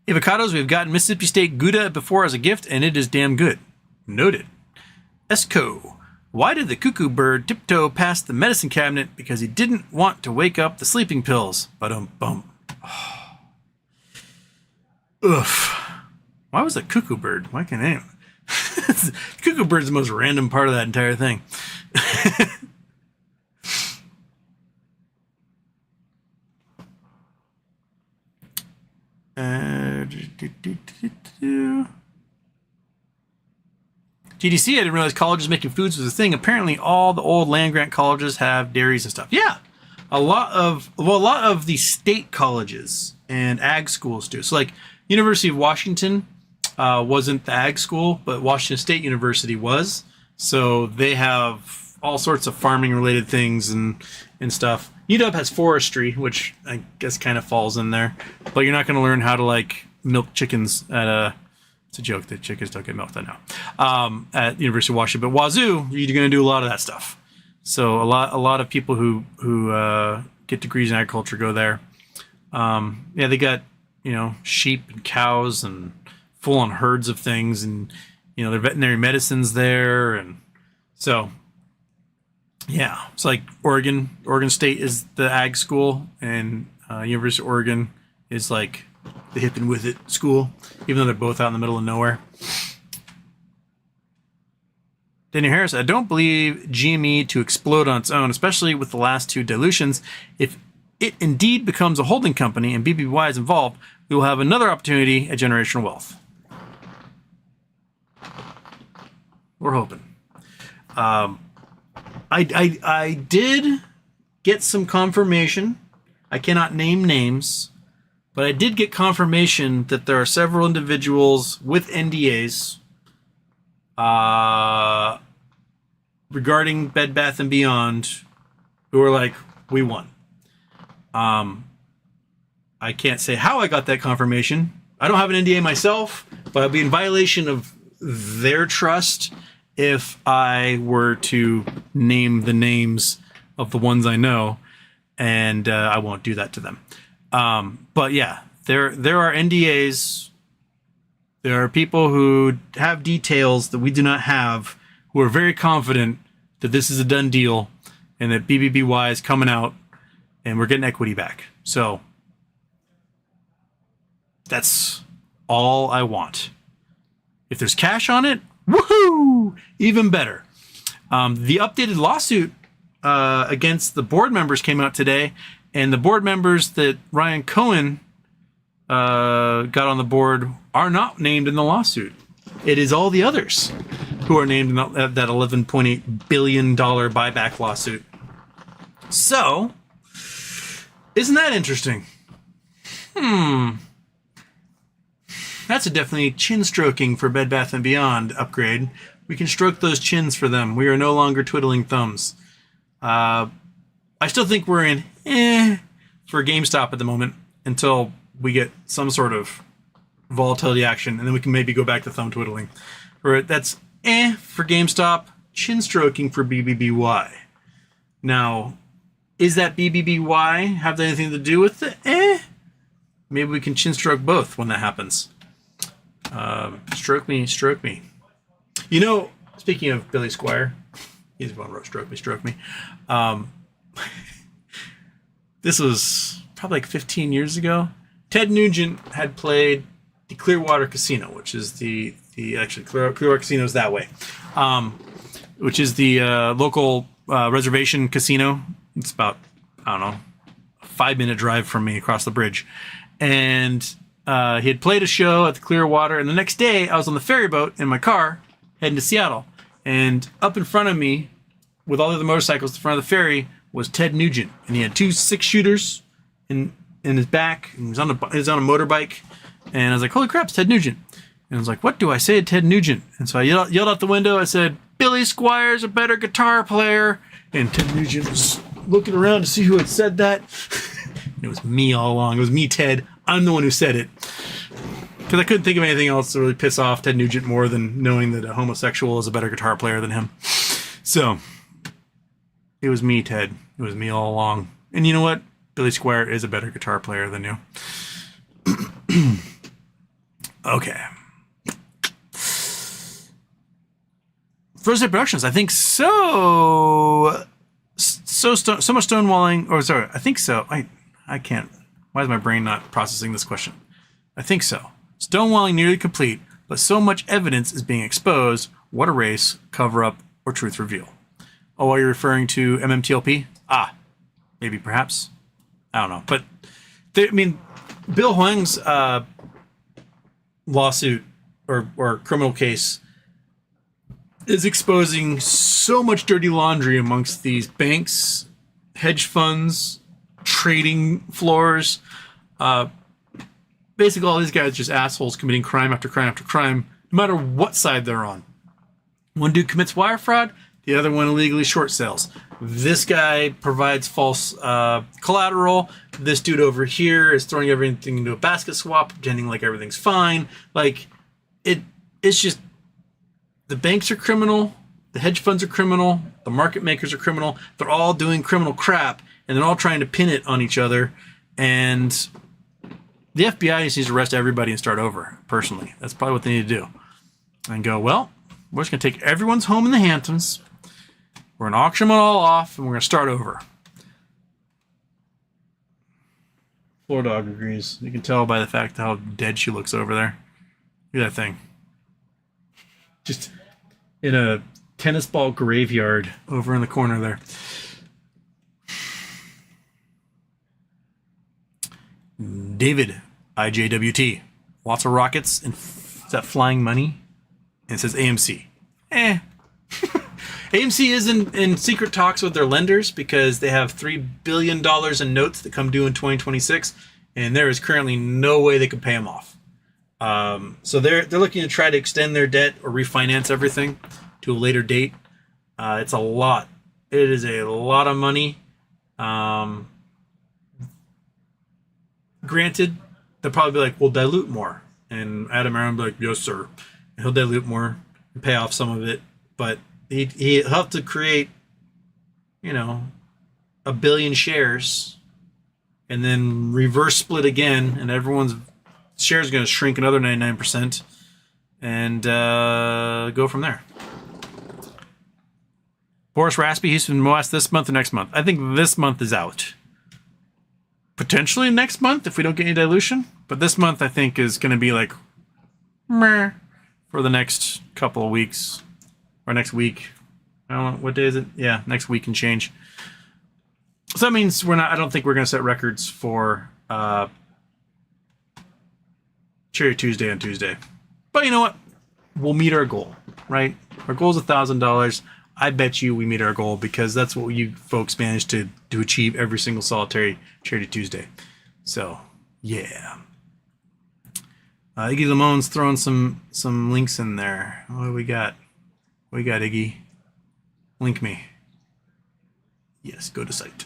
Avocados, we've gotten Mississippi State Gouda before as a gift, and it is damn good. Noted. Esco, why did the cuckoo bird tiptoe past the medicine cabinet? Because he didn't want to wake up the sleeping pills. Ba-dum-bum. Oh. Oof. Why was it cuckoo bird? Why can't I? Cuckoo bird's the most random part of that entire thing. GDC, I didn't realize colleges making foods was a thing. Apparently all the old land-grant colleges have dairies and stuff. Yeah, a lot of the state colleges and ag schools do. So like University of Washington wasn't the ag school, but Washington State University was. So they have all sorts of farming related things and stuff. UW has forestry, which I guess kind of falls in there, but you're not going to learn how to like milk chickens at a. It's a joke that chickens don't get milked. I know. At University of Washington, but Wazoo, you're going to do a lot of that stuff. So a lot of people who get degrees in agriculture go there. Yeah, they got sheep and cows and full on herds of things, and their veterinary medicine's there, and so. Yeah, it's like Oregon State is the ag school, and University of Oregon is like the hip and with it school, even though they're both out in the middle of nowhere. Daniel Harris, I don't believe GME to explode on its own, especially with the last 2 dilutions. If it indeed becomes a holding company and BBY is involved, we will have another opportunity at generational wealth. We're hoping. I did get some confirmation. I cannot name names, But I did get confirmation that there are several individuals with NDAs regarding Bed Bath & Beyond who are like, we won. I can't say how I got that confirmation. I don't have an NDA myself, but I'd be in violation of their trust if I were to name the names of the ones I know, and I won't do that to them. But yeah, there are NDAs. There are people who have details that we do not have, who are very confident that this is a done deal and that BBBY is coming out and we're getting equity back. So that's all I want. If there's cash on it, woohoo! Even better. The updated lawsuit against the board members came out today, and the board members that Ryan Cohen got on the board are not named in the lawsuit. It is all the others who are named in that $11.8 billion buyback lawsuit. So, isn't that interesting? That's a definitely chin stroking for Bed Bath & Beyond upgrade. We can stroke those chins for them. We are no longer twiddling thumbs. I still think we're in for GameStop at the moment until we get some sort of volatility action, and then we can maybe go back to thumb twiddling. Or that's for GameStop, chin stroking for BBBY. Now, is that BBBY have anything to do with the Maybe we can chin stroke both when that happens. Stroke me, stroke me. You know, speaking of Billy Squire, he's one wrote stroke me. This was probably like 15 years ago. Ted Nugent had played the Clearwater Casino, which is the actually Clearwater Casino is that way, which is the local reservation casino. It's about, I don't know, a 5-minute drive from me across the bridge. And he had played a show at the Clearwater, and the next day I was on the ferry boat in my car heading to Seattle, and up in front of me with all the other motorcycles in front of the ferry was Ted Nugent, and he had 2 6-shooters in his back, and he was on a motorbike, and I was like, holy crap, it's Ted Nugent. And I was like, what do I say to Ted Nugent? And so I yelled out the window, I said, Billy Squire's a better guitar player. And Ted Nugent was looking around to see who had said that. It was me all along. It was me, Ted. I'm the one who said it. Because I couldn't think of anything else to really piss off Ted Nugent more than knowing that a homosexual is a better guitar player than him. So, it was me, Ted. It was me all along. And you know what? Billy Squire is a better guitar player than you. Okay. First Day Productions, I think so. So much stonewalling. Or sorry, I think so. I can't. Why is my brain not processing this question? I think so. Stonewalling nearly complete, but so much evidence is being exposed. What a race, cover up, or truth reveal. Oh, are you referring to MMTLP? Maybe, perhaps. I don't know. But, Bill Huang's lawsuit or criminal case is exposing so much dirty laundry amongst these banks, hedge funds, trading floors. Basically, all these guys are just assholes committing crime after crime after crime, no matter what side they're on. One dude commits wire fraud, the other one illegally short sales. This guy provides false collateral. This dude over here is throwing everything into a basket swap, pretending like everything's fine. Like, it's just, the banks are criminal, the hedge funds are criminal, the market makers are criminal. They're all doing criminal crap, and they're all trying to pin it on each other. And the FBI needs to arrest everybody and start over, personally. That's probably what they need to do. And go, well, we're just going to take everyone's home in the Hamptons. We're going to auction them all off, and we're going to start over. Floor Dog agrees. You can tell by the fact how dead she looks over there. Look at that thing. Just in a tennis ball graveyard over in the corner there. David, IJWT. Lots of rockets. And is that flying money? And it says AMC. AMC is in secret talks with their lenders because they have $3 billion in notes that come due in 2026. and there is currently no way they could pay them off. So they're looking to try to extend their debt or refinance everything to a later date. It's a lot. It is a lot of money. Granted, they'll probably be like, we'll dilute more. And Adam Aaron will be like, yes, sir. And he'll dilute more and pay off some of it. But he'll have to create, 1 billion shares and then reverse split again. And everyone's shares are going to shrink another 99% and go from there. Boris Raspy, Houston Moas this month or next month? I think this month is out. Potentially next month if we don't get any dilution. But this month I think is going to be like meh for the next couple of weeks. Or next week. I don't know. What day is it? Yeah, next week and change. So that means I don't think we're going to set records for Cherry Tuesday on Tuesday. But you know what? We'll meet our goal, right? Our goal is $1,000. I bet you we meet our goal because that's what you folks managed to achieve every single solitary Charity Tuesday. So, yeah. Iggy Lamone's throwing some links in there. What do we got? What do we got, Iggy? Link me. Yes, go to site.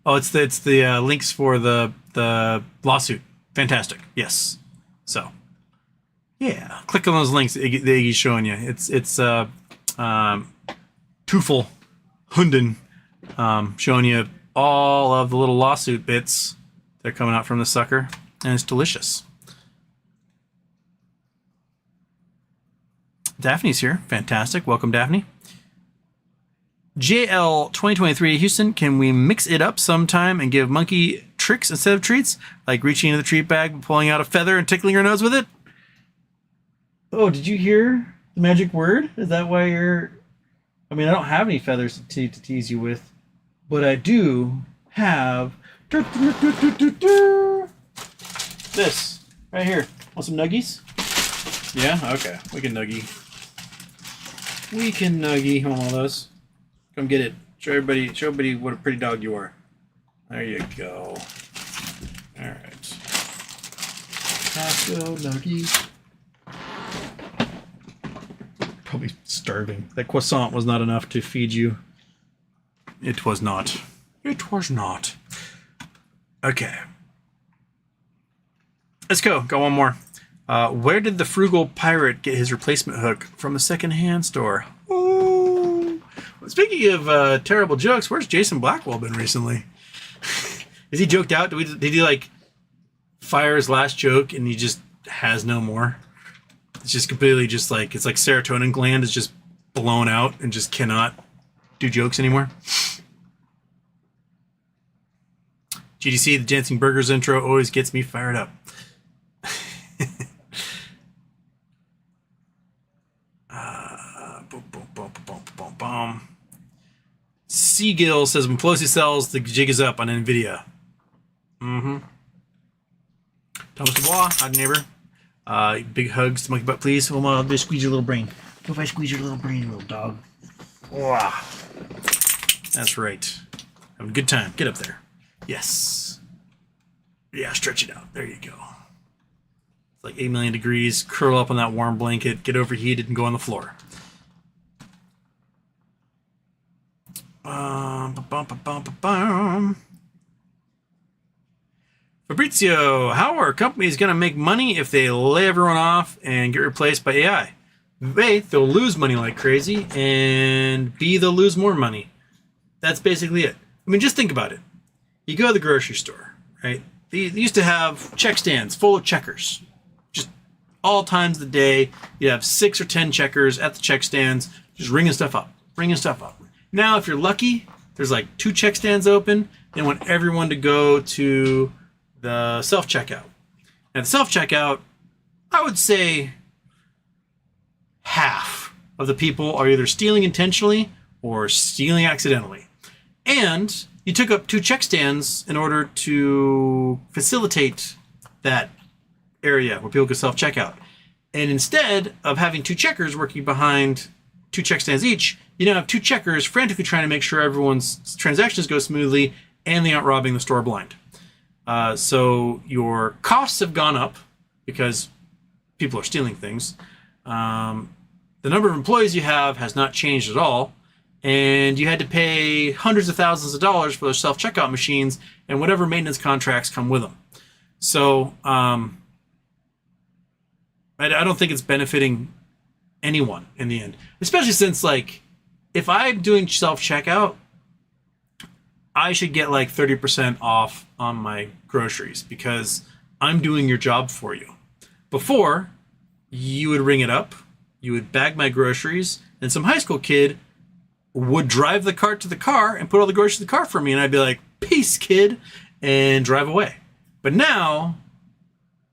It's the links for the lawsuit. Fantastic. Yes. So. Yeah, click on those links that Iggy's showing you. It's Tufel Hunden showing you all of the little lawsuit bits that are coming out from the sucker, and it's delicious. Daphne's here. Fantastic. Welcome, Daphne. JL 2023 Houston, can we mix it up sometime and give Monkey tricks instead of treats? Like reaching into the treat bag, pulling out a feather, and tickling your nose with it? Oh, did you hear the magic word? Is that why you're... I mean, I don't have any feathers to tease you with, but I do have... this, right here. Want some nuggies? Yeah? Okay. We can nuggie. We can nuggie on all those. Come get it. Show everybody what a pretty dog you are. There you go. Alright. Taco nuggies. Probably starving. That croissant was not enough to feed you. It was not. It was not. Okay. Let's go. Got one more. Where did the frugal pirate get his replacement hook? From a second-hand store. Oh. Speaking of terrible jokes, where's Jason Blackwell been recently? Is he joked out? Did he like fire his last joke and he just has no more? It's just completely just like, it's like serotonin gland is just blown out and just cannot do jokes anymore. GDC, the Dancing Burgers intro always gets me fired up. Seagill says when Pelosi sells, the jig is up on Nvidia. Mm-hmm. Thomas Dubois, hi neighbor. Big hugs to Monkey Butt, please. Oh, I'll just squeeze your little brain. Go if I squeeze your little brain, little dog. Wow. That's right. Have a good time. Get up there. Yes. Yeah, stretch it out. There you go. It's like 8 million degrees. Curl up on that warm blanket. Get overheated and go on the floor. Fabrizio, how are companies going to make money if they lay everyone off and get replaced by AI? A, they'll lose money like crazy, and B, they'll lose more money. That's basically it. I mean, just think about it. You go to the grocery store, right? They used to have check stands full of checkers. Just all times of the day, you have 6 or 10 checkers at the check stands, just ringing stuff up. Now, if you're lucky, there's like 2 check stands open. They want everyone to go to the self-checkout. At the self-checkout, I would say half of the people are either stealing intentionally or stealing accidentally. And you took up 2 check stands in order to facilitate that area where people could self-checkout. And instead of having 2 checkers working behind 2 check stands each, you now have two checkers frantically trying to make sure everyone's transactions go smoothly and they aren't robbing the store blind. So your costs have gone up because people are stealing things. The number of employees you have has not changed at all. And you had to pay hundreds of thousands of dollars for those self-checkout machines and whatever maintenance contracts come with them. So I don't think it's benefiting anyone in the end, especially since, like, if I'm doing self-checkout, I should get like 30% off on my groceries because I'm doing your job for you. Before, you would ring it up, you would bag my groceries, and some high school kid would drive the cart to the car and put all the groceries in the car for me, and I'd be like, peace, kid, and drive away. But now,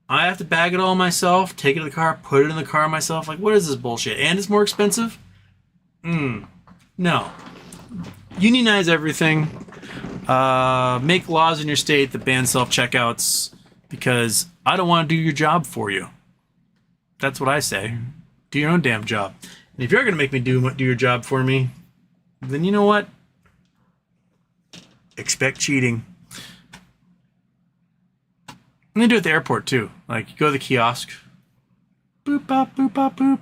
I have to bag it all myself, take it to the car, put it in the car myself. Like, what is this bullshit? And it's more expensive? No. Unionize everything. Make laws in your state that ban self-checkouts because I don't want to do your job for you. That's what I say. Do your own damn job. And if you're going to make me do your job for me, then you know what? Expect cheating. And they do it at the airport too. Like, you go to the kiosk. Boop, bop, boop, bop, boop.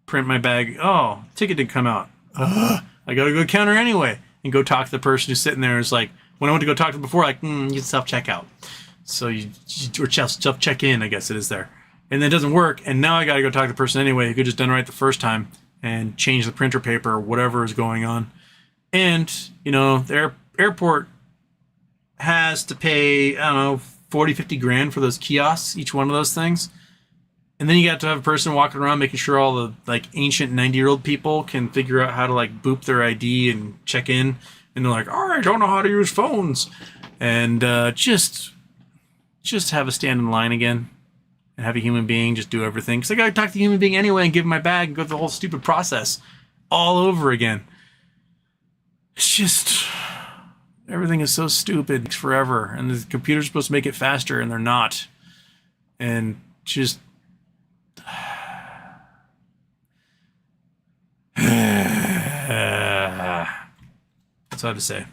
Print my bag. Oh, ticket didn't come out. I gotta go to the counter anyway. And go talk to the person who's sitting there. It's like, when I went to go talk to them before, like, you can self-checkout. So you or self-check-in, I guess it is there. And then it doesn't work. And now I gotta go talk to the person anyway who could just done it right the first time and change the printer paper or whatever is going on. And, you know, the airport has to pay, I don't know, 40, 50 grand for those kiosks, each one of those things. And then you got to have a person walking around making sure all the, like, ancient 90-year-old people can figure out how to, like, boop their ID and check in. And they're like, oh, I don't know how to use phones. And just have a stand in line again and have a human being just do everything. Because I got to talk to the human being anyway and give him my bag and go through the whole stupid process all over again. It's just... everything is so stupid. It's forever. And the computer's supposed to make it faster, and they're not. And just... that's all I have to say.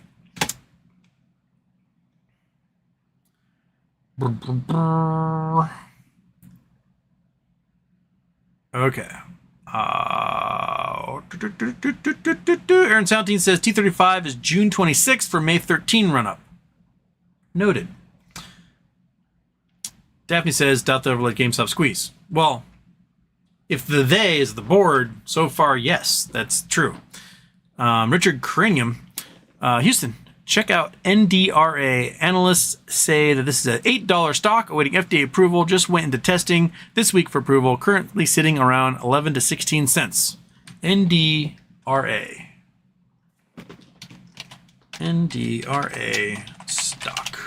Okay. Aaron Saltine says T35 is June 26th for May 13 run-up. Noted. Daphne says, doubt they'll ever let GameStop squeeze. Well, if the they is the board, so far, yes, that's true. Richard Cranium, Houston, check out NDRA. Analysts say that this is an $8 stock awaiting FDA approval. Just went into testing this week for approval. Currently sitting around 11 to 16 cents. NDRA. NDRA stock.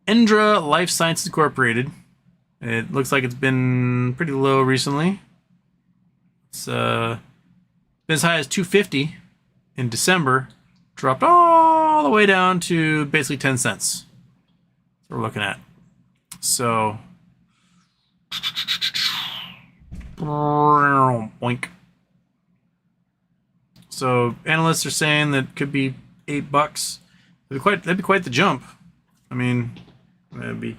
Endra Life Sciences Incorporated. It looks like it's been pretty low recently. It's been as high as 250 in December. Dropped all the way down to basically 10 cents. That's what we're looking at. So, boink. So analysts are saying that could be $8. That'd be quite the jump. I mean, that'd be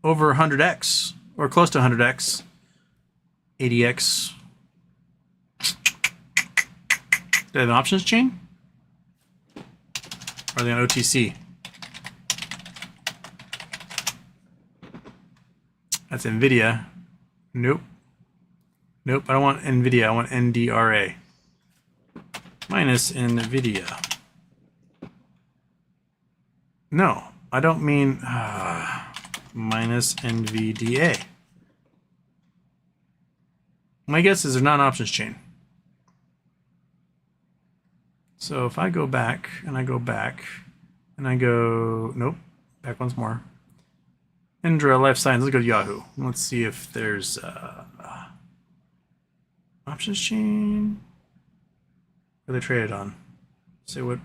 over 100x or close to 100x, 80x. They have an options chain? Or are they on OTC? That's Nvidia. Nope. Nope, I don't want Nvidia. I want NDRA. Minus Nvidia. No, I don't mean minus NVDA. My guess is they're not an options chain. So if I go back, and I go back, and I go, nope, back once more. Endra Life Science, let's go to Yahoo. Let's see if there's options chain. What are they traded on? Say what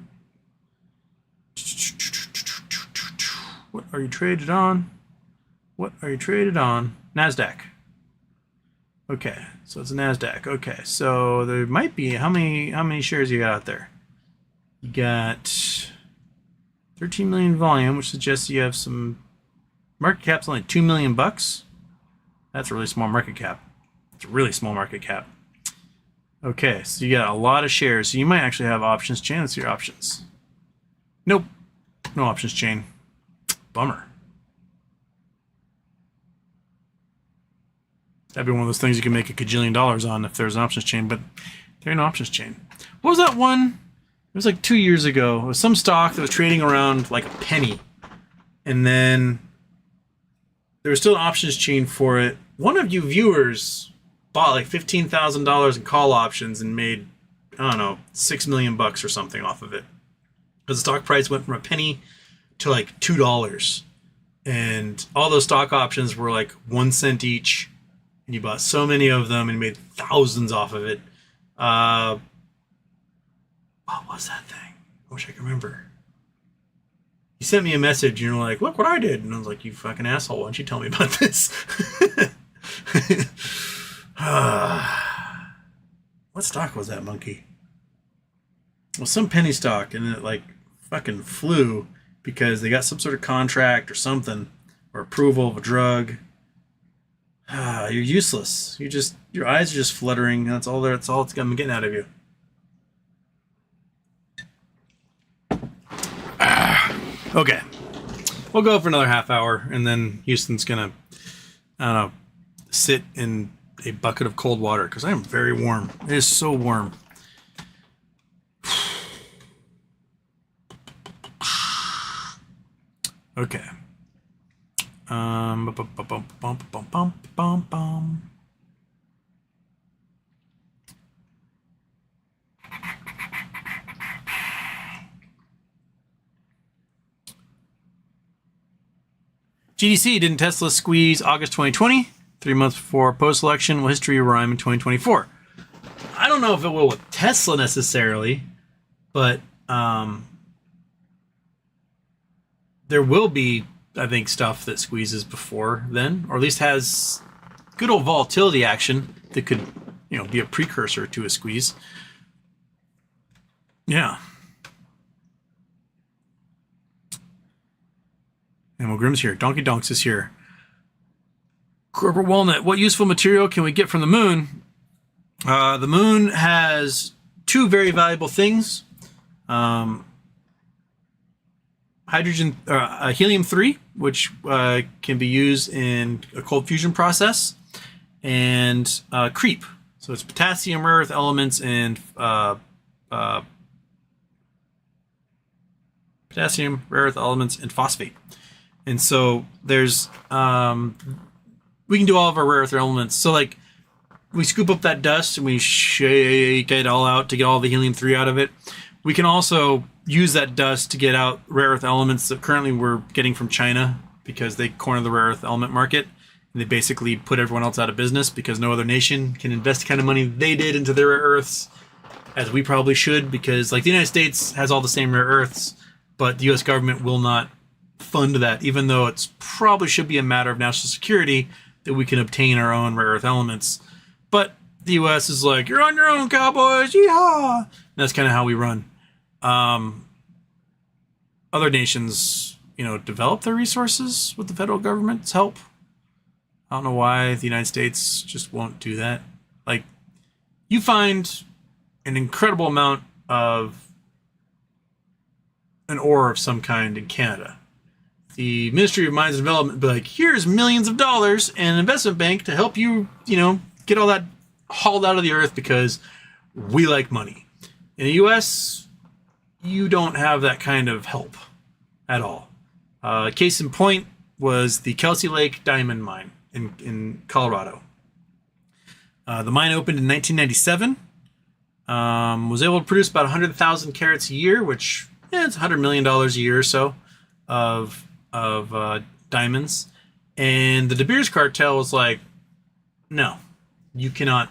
are you traded on? What are you traded on? NASDAQ. Okay, so it's a NASDAQ. Okay, so there might be, how many shares you got out there? You got 13 million volume, which suggests you have some market cap's only $2 million bucks. That's a really small market cap. It's a really small market cap. Okay, so you got a lot of shares. So you might actually have options chain. Let's see your options. Nope, no options chain. Bummer. That'd be one of those things you can make a gajillion dollars on if there's an options chain, but there ain't no options chain. What was that one? It was like 2 years ago. It was some stock that was trading around like a penny. And then there was still an options chain for it. One of you viewers bought like $15,000 in call options and made, I don't know, 6 million bucks or something off of it. Because the stock price went from a penny to like $2. And all those stock options were like 1 cent each. And you bought so many of them and made thousands off of it. What was that thing? I wish I could remember. You sent me a message and you're like, look what I did. And I was like, you fucking asshole, why don't you tell me about this? What stock was that, monkey? Well, some penny stock, and it like fucking flew because they got some sort of contract or something, or approval of a drug. You're useless. Your eyes are just fluttering. That's all I'm getting out of you. Okay. We'll go for another half hour, and then Houston's gonna, I don't know, sit in a bucket of cold water because I am very warm. It is so warm. Okay. GDC, didn't Tesla squeeze August 2020? 3 months before post-election, will history rhyme in 2024? I don't know if it will with Tesla necessarily, but there will be, I think, stuff that squeezes before then, or at least has good old volatility action that could, be a precursor to a squeeze. Yeah. Animal Grimm's here. Donkey Donks is here. Corporate Walnut. What useful material can we get from the moon? The moon has 2 very valuable things. Hydrogen, helium-3, which can be used in a cold fusion process, and creep. So it's potassium, rare earth elements, and potassium, rare earth elements, and phosphate. And so there's we can do all of our rare earth elements. So like we scoop up that dust and we shake it all out to get all the helium-3 out of it. We can also use that dust to get out rare earth elements that currently we're getting from China because they corner the rare earth element market. And they basically put everyone else out of business because no other nation can invest the kind of money they did into their rare earths as we probably should, because like the United States has all the same rare earths, but the US government will not fund that, even though it's probably should be a matter of national security that we can obtain our own rare earth elements. But the US is like, you're on your own, cowboys, yeehaw! And that's kind of how we run. Other nations, develop their resources with the federal government's help. I don't know why the United States just won't do that. Like, you find an incredible amount of an ore of some kind in Canada. The Ministry of Mines and Development be like, here's millions of dollars and an investment bank to help you, get all that hauled out of the earth because we like money. In the U.S., you don't have that kind of help at all. Case in point was the Kelsey Lake diamond mine in Colorado. The mine opened in 1997. Was able to produce about 100,000 carats a year, which it's $100 million a year or so of diamonds. And the De Beers cartel was like, no, you cannot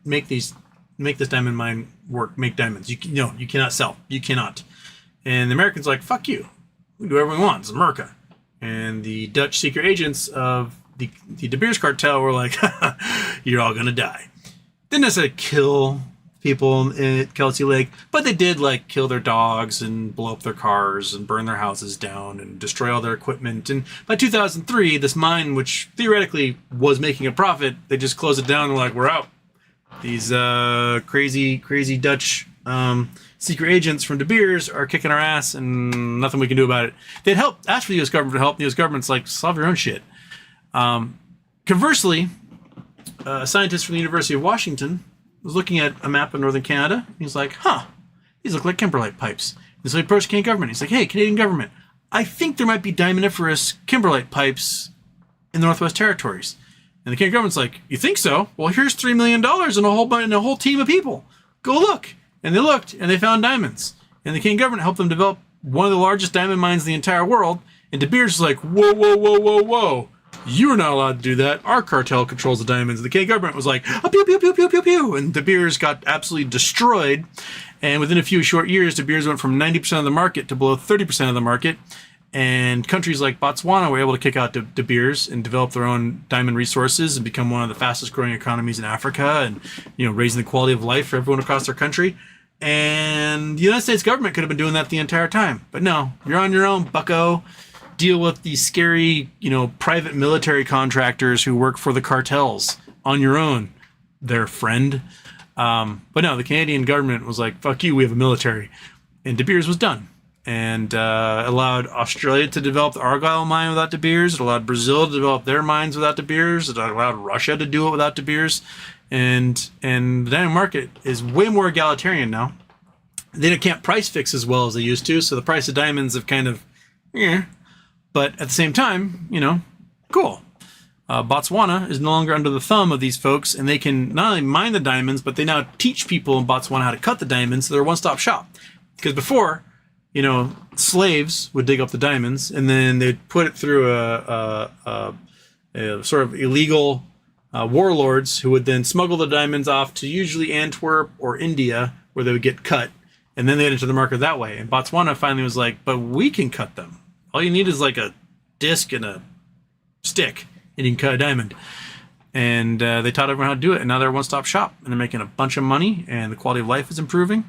make this diamond mine work, make diamonds. You cannot sell. You cannot. And the Americans are like, fuck you. We can do whatever we want. It's America. And the Dutch secret agents of the De Beers cartel were like, you're all gonna die. Didn't necessarily kill people at Kelsey Lake, but they did like kill their dogs and blow up their cars and burn their houses down and destroy all their equipment. And by 2003, this mine, which theoretically was making a profit, they just closed it down and were like, we're out. These crazy Dutch secret agents from De Beers are kicking our ass and nothing we can do about it. They'd asked for the U.S. government to help. The U.S. government's like, solve your own shit. Conversely, a scientist from the University of Washington was looking at a map of northern Canada. He's like, these look like kimberlite pipes. And so he approached Canadian government. He's like, hey, Canadian government, I think there might be diamondiferous kimberlite pipes in the Northwest Territories. And the Canadian government's like, you think so? Well, here's $3 million and a whole team of people. Go look. And they looked, and they found diamonds. And the Canadian government helped them develop one of the largest diamond mines in the entire world. And De Beers was like, whoa. You are not allowed to do that. Our cartel controls the diamonds. The Canadian government was like, pew, pew, pew, pew, pew, pew. And De Beers got absolutely destroyed. And within a few short years, De Beers went from 90% of the market to below 30% of the market. And countries like Botswana were able to kick out De Beers and develop their own diamond resources and become one of the fastest growing economies in Africa and, raising the quality of life for everyone across their country. And the United States government could have been doing that the entire time. But no, you're on your own, bucko. Deal with these scary, private military contractors who work for the cartels on your own, their friend. But no, the Canadian government was like, fuck you, we have a military. And De Beers was done. And allowed Australia to develop the Argyle mine without De Beers. It allowed Brazil to develop their mines without De Beers. It allowed Russia to do it without De Beers. And the diamond market is way more egalitarian now. They can't price fix as well as they used to, so the price of diamonds have kind of, But at the same time, cool. Botswana is no longer under the thumb of these folks, and they can not only mine the diamonds, but they now teach people in Botswana how to cut the diamonds, so they're a one-stop shop. Because before, slaves would dig up the diamonds, and then they'd put it through a sort of illegal warlords who would then smuggle the diamonds off to usually Antwerp or India, where they would get cut, and then they'd enter the market that way. And Botswana finally was like, but we can cut them. All you need is like a disc and a stick, and you can cut a diamond. And they taught everyone how to do it, and now they're a one-stop shop, and they're making a bunch of money, and the quality of life is improving.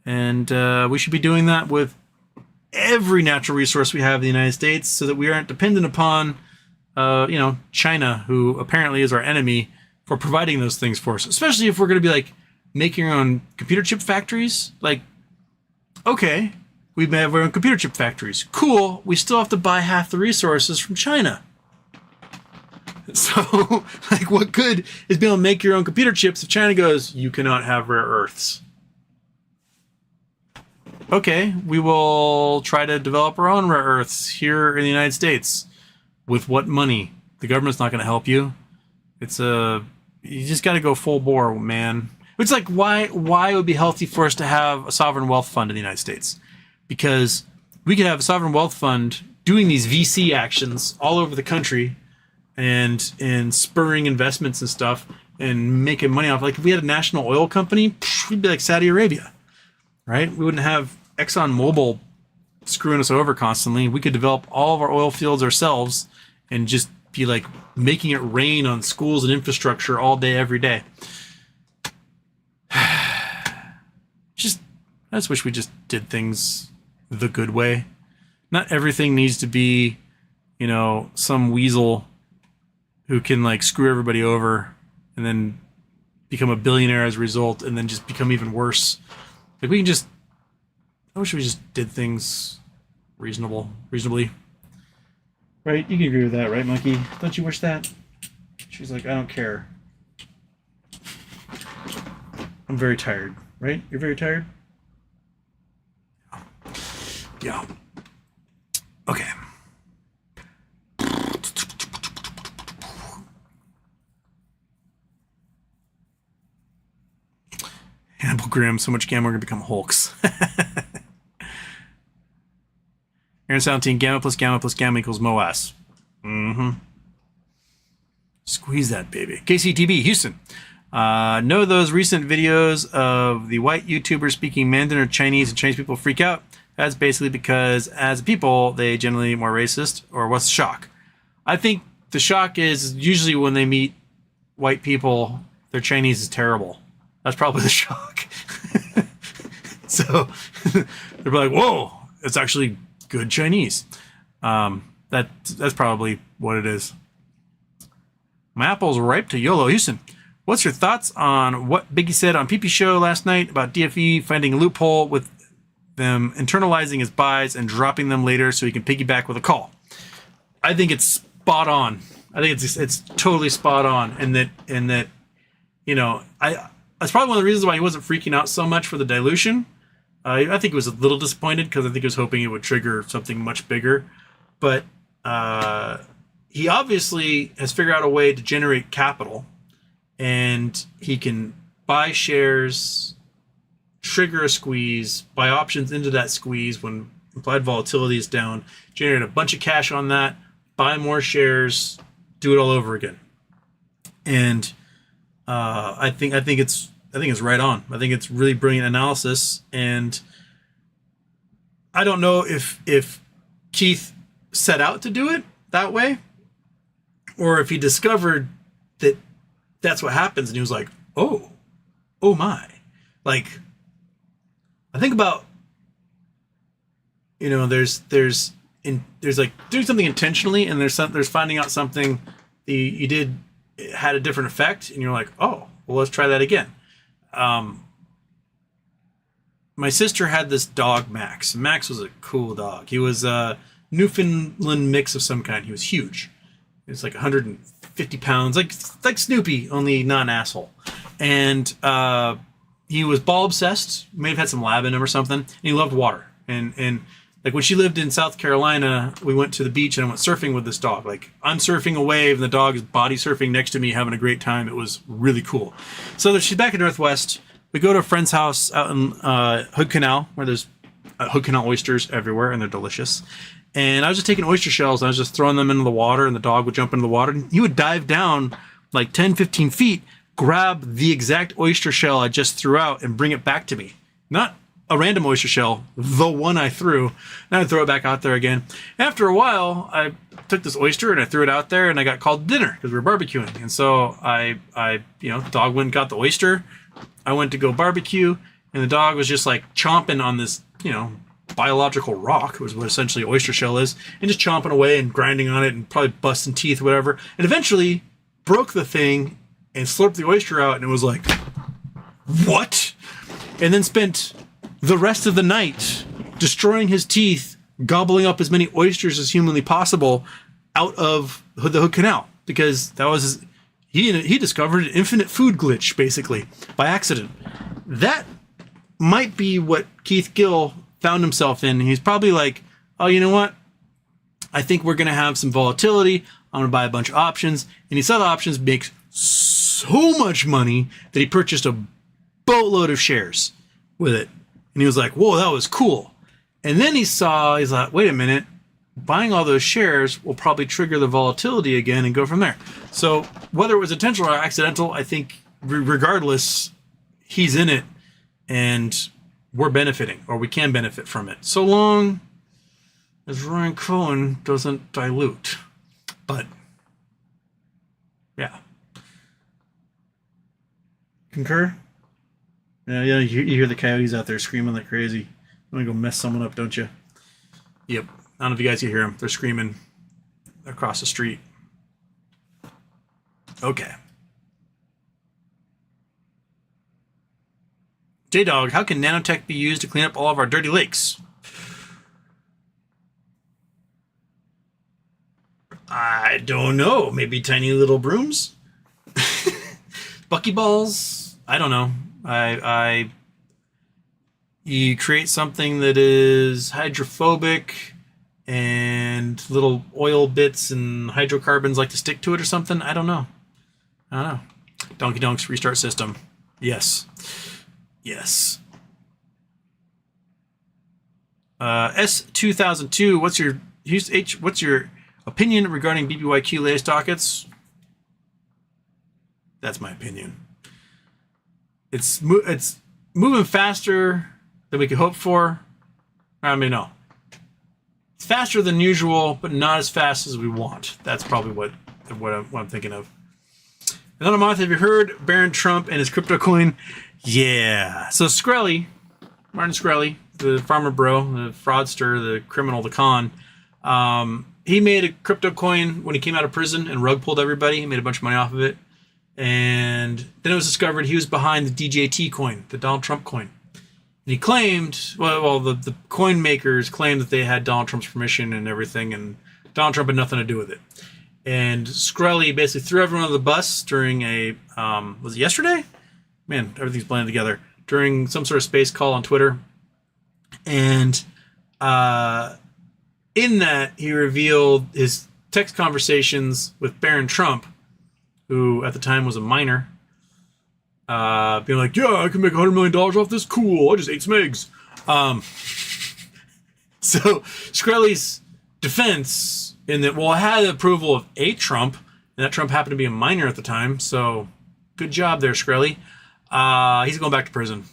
And we should be doing that with every natural resource we have in the United States, so that we aren't dependent upon, China, who apparently is our enemy, for providing those things for us. Especially if we're going to be like making our own computer chip factories. Like, okay. We may have our own computer chip factories. Cool. We still have to buy half the resources from China. So, what good is being able to make your own computer chips if China goes, you cannot have rare earths? Okay, we will try to develop our own rare earths here in the United States. With what money? The government's not going to help you. You just got to go full bore, man. It's like, why it would be healthy for us to have a sovereign wealth fund in the United States? Because we could have a sovereign wealth fund doing these VC actions all over the country and spurring investments and stuff and making money off. Like if we had a national oil company, we'd be like Saudi Arabia, right? We wouldn't have ExxonMobil screwing us over constantly. We could develop all of our oil fields ourselves and just be like making it rain on schools and infrastructure all day, every day. I just wish we just did things the good way. Not everything needs to be, some weasel who can like screw everybody over and then become a billionaire as a result and then just become even worse. Like I wish we just did things reasonably. Right? You can agree with that, right, Monkey? Don't you wish that? She's like, I don't care. I'm very tired, right? You're very tired? Yeah. Okay. Hannibal Grimm, so much gamma, we're going to become Hulks. Aaron Soundteam, gamma plus gamma plus gamma equals MOAS. Squeeze that, baby. KCTV, Houston. Know those recent videos of the white YouTubers speaking Mandarin or Chinese and Chinese people freak out? That's basically because as a people, they generally more racist, or what's the shock? I think the shock is usually when they meet white people, their Chinese is terrible. That's probably the shock. So they're like, whoa, it's actually good Chinese. That's probably what it is. My apple's ripe to YOLO. Houston, what's your thoughts on what Biggie said on PP Show last night about DFE finding a loophole with them internalizing his buys and dropping them later so he can piggyback with a call? I think it's spot on. I think it's totally spot on, and that you know, that's probably one of the reasons why he wasn't freaking out so much for the dilution. I think he was a little disappointed because I think he was hoping it would trigger something much bigger, but he obviously has figured out a way to generate capital, and he can buy shares, trigger a squeeze, buy options into that squeeze when implied volatility is down, generate a bunch of cash on that, buy more shares, do it all over again. And I think it's right on. I think it's really brilliant analysis, and I don't know if Keith set out to do it that way, or if he discovered that that's what happens, and he was like, oh my. Like, I think about, you know, there's like doing something intentionally, and there's finding out something you had a different effect, and you're like, oh, well, let's try that again. My sister had this dog, Max. Max was a cool dog. He was a Newfoundland mix of some kind. He was huge. He was like 150 pounds, like Snoopy, only not an asshole. And he was ball obsessed. May have had some lab in him or something. And he loved water. And like when she lived in South Carolina, we went to the beach and I went surfing with this dog. Like, I'm surfing a wave and the dog is body surfing next to me, having a great time. It was really cool. So she's back in Northwest. We go to a friend's house out in Hood Canal, where there's Hood Canal oysters everywhere, and they're delicious. And I was just taking oyster shells, and I was just throwing them into the water, and the dog would jump into the water. And he would dive down like 10, 15 feet, grab the exact oyster shell I just threw out, and bring it back to me. Not a random oyster shell, the one I threw, and I'd throw it back out there again. After a while, I took this oyster and I threw it out there, and I got called to dinner because we were barbecuing. And so I the dog went and got the oyster. I went to go barbecue, and the dog was just like chomping on this, biological rock, was what essentially oyster shell is, and just chomping away and grinding on it and probably busting teeth, whatever. And eventually broke the thing and slurped the oyster out, and it was like, what? And then spent the rest of the night destroying his teeth, gobbling up as many oysters as humanly possible out of the Hood Canal, because that was he discovered an infinite food glitch, basically, by accident. That might be what Keith Gill found himself in. He's probably like, oh, you know what? I think we're going to have some volatility. I'm going to buy a bunch of options. And he saw the options make so much money that he purchased a boatload of shares with it. And he was like, whoa, that was cool. And then he's like, wait a minute, buying all those shares will probably trigger the volatility again and go from there. So whether it was intentional or accidental, I think regardless, he's in it and we're benefiting, or we can benefit from it, so long as Ryan Cohen doesn't dilute. But yeah. Concur? Yeah, you hear the coyotes out there screaming like crazy. You want to go mess someone up, don't you? Yep. I don't know if you guys can hear them. They're screaming across the street. Okay. J-Dog, how can nanotech be used to clean up all of our dirty lakes? I don't know. Maybe tiny little brooms? Buckyballs? I don't know. You create something that is hydrophobic and little oil bits and hydrocarbons like to stick to it or something. I don't know. Donkey Donks restart system. Yes. S2002, what's your opinion regarding BBYQ latest dockets? That's my opinion. It's moving faster than we could hope for. No. It's faster than usual, but not as fast as we want. That's probably what what I'm thinking of. Another month. Have you heard Baron Trump and his crypto coin? Yeah. So Martin Shkreli, the farmer bro, the fraudster, the criminal, the con, he made a crypto coin when he came out of prison and rug pulled everybody. He made a bunch of money off of it. And then it was discovered he was behind the DJT coin, the Donald Trump coin. And he claimed, the coin makers claimed that they had Donald Trump's permission and everything, and Donald Trump had nothing to do with it. And Shkreli basically threw everyone on the bus during a, was it yesterday? Man, everything's blended together. During some sort of space call on Twitter. And in that, he revealed his text conversations with Baron Trump, who at the time was a minor, being like, yeah, I can make $100 million off this. Cool. I just ate some eggs. So Shkreli's defense in that, well, I had the approval of a Trump, and that Trump happened to be a minor at the time. So good job there, Shkreli. He's going back to prison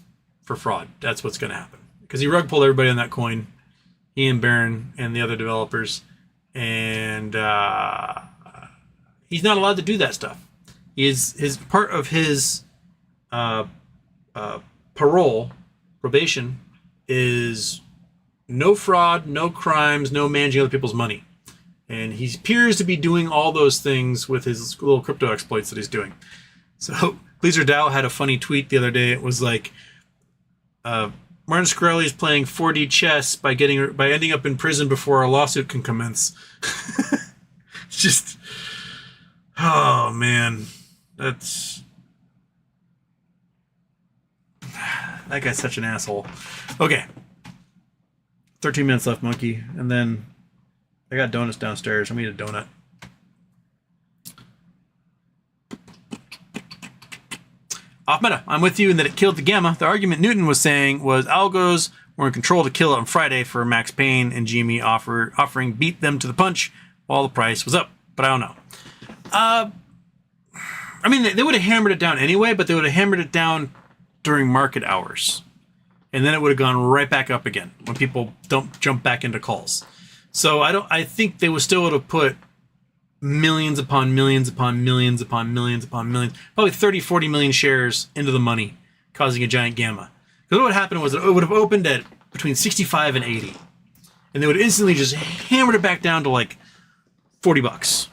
for fraud. That's what's going to happen. Because he rug pulled everybody on that coin. He and Barron and the other developers. And he's not allowed to do that stuff. His part of his probation is no fraud, no crimes, no managing other people's money. And he appears to be doing all those things with his little crypto exploits that he's doing. So Gleaser Dow had a funny tweet the other day. It was like, Martin Shkreli is playing 4D chess by ending up in prison before a lawsuit can commence. It's just, oh man, that guy's such an asshole. Okay, 13 minutes left, monkey, and then I got donuts downstairs. I'm gonna eat a donut. Off meta, I'm with you in that it killed the gamma. The argument Newton was saying was algos were in control to kill it on Friday for Max Payne, and GME offering beat them to the punch while the price was up. But I don't know. I mean, they would have hammered it down anyway, but they would have hammered it down during market hours. And then it would have gone right back up again when people don't jump back into calls. So I think they would still would have put millions upon millions upon millions upon millions upon millions, probably 30, 40 million shares into the money, causing a giant gamma. Because what would happen was it would have opened at between 65 and 80. And they would instantly just hammered it back down to like $40.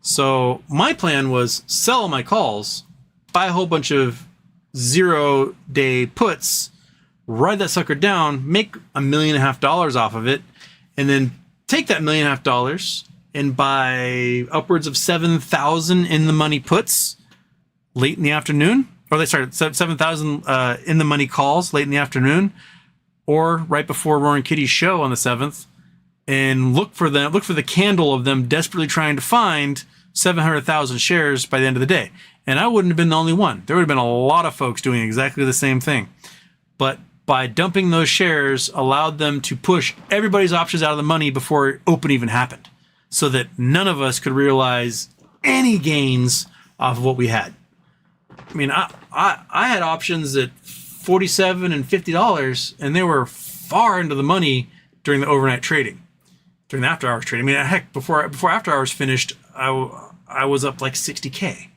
So my plan was sell my calls, buy a whole bunch of 0-day puts, ride that sucker down, make $1.5 million off of it, and then take that $1.5 million and buy upwards of 7,000 in the money puts late in the afternoon, or they started 7,000 in the money calls late in the afternoon, or right before Roaring Kitty's show on the 7th, and look for the candle of them desperately trying to find 700,000 shares by the end of the day. And I wouldn't have been the only one. There would have been a lot of folks doing exactly the same thing. But by dumping those shares allowed them to push everybody's options out of the money before open even happened, so that none of us could realize any gains off of what we had. I mean, I had options at $47 and $50, and they were far into the money during the overnight trading, during the after hours trading. I mean, heck, before after hours finished, I was up like 60K.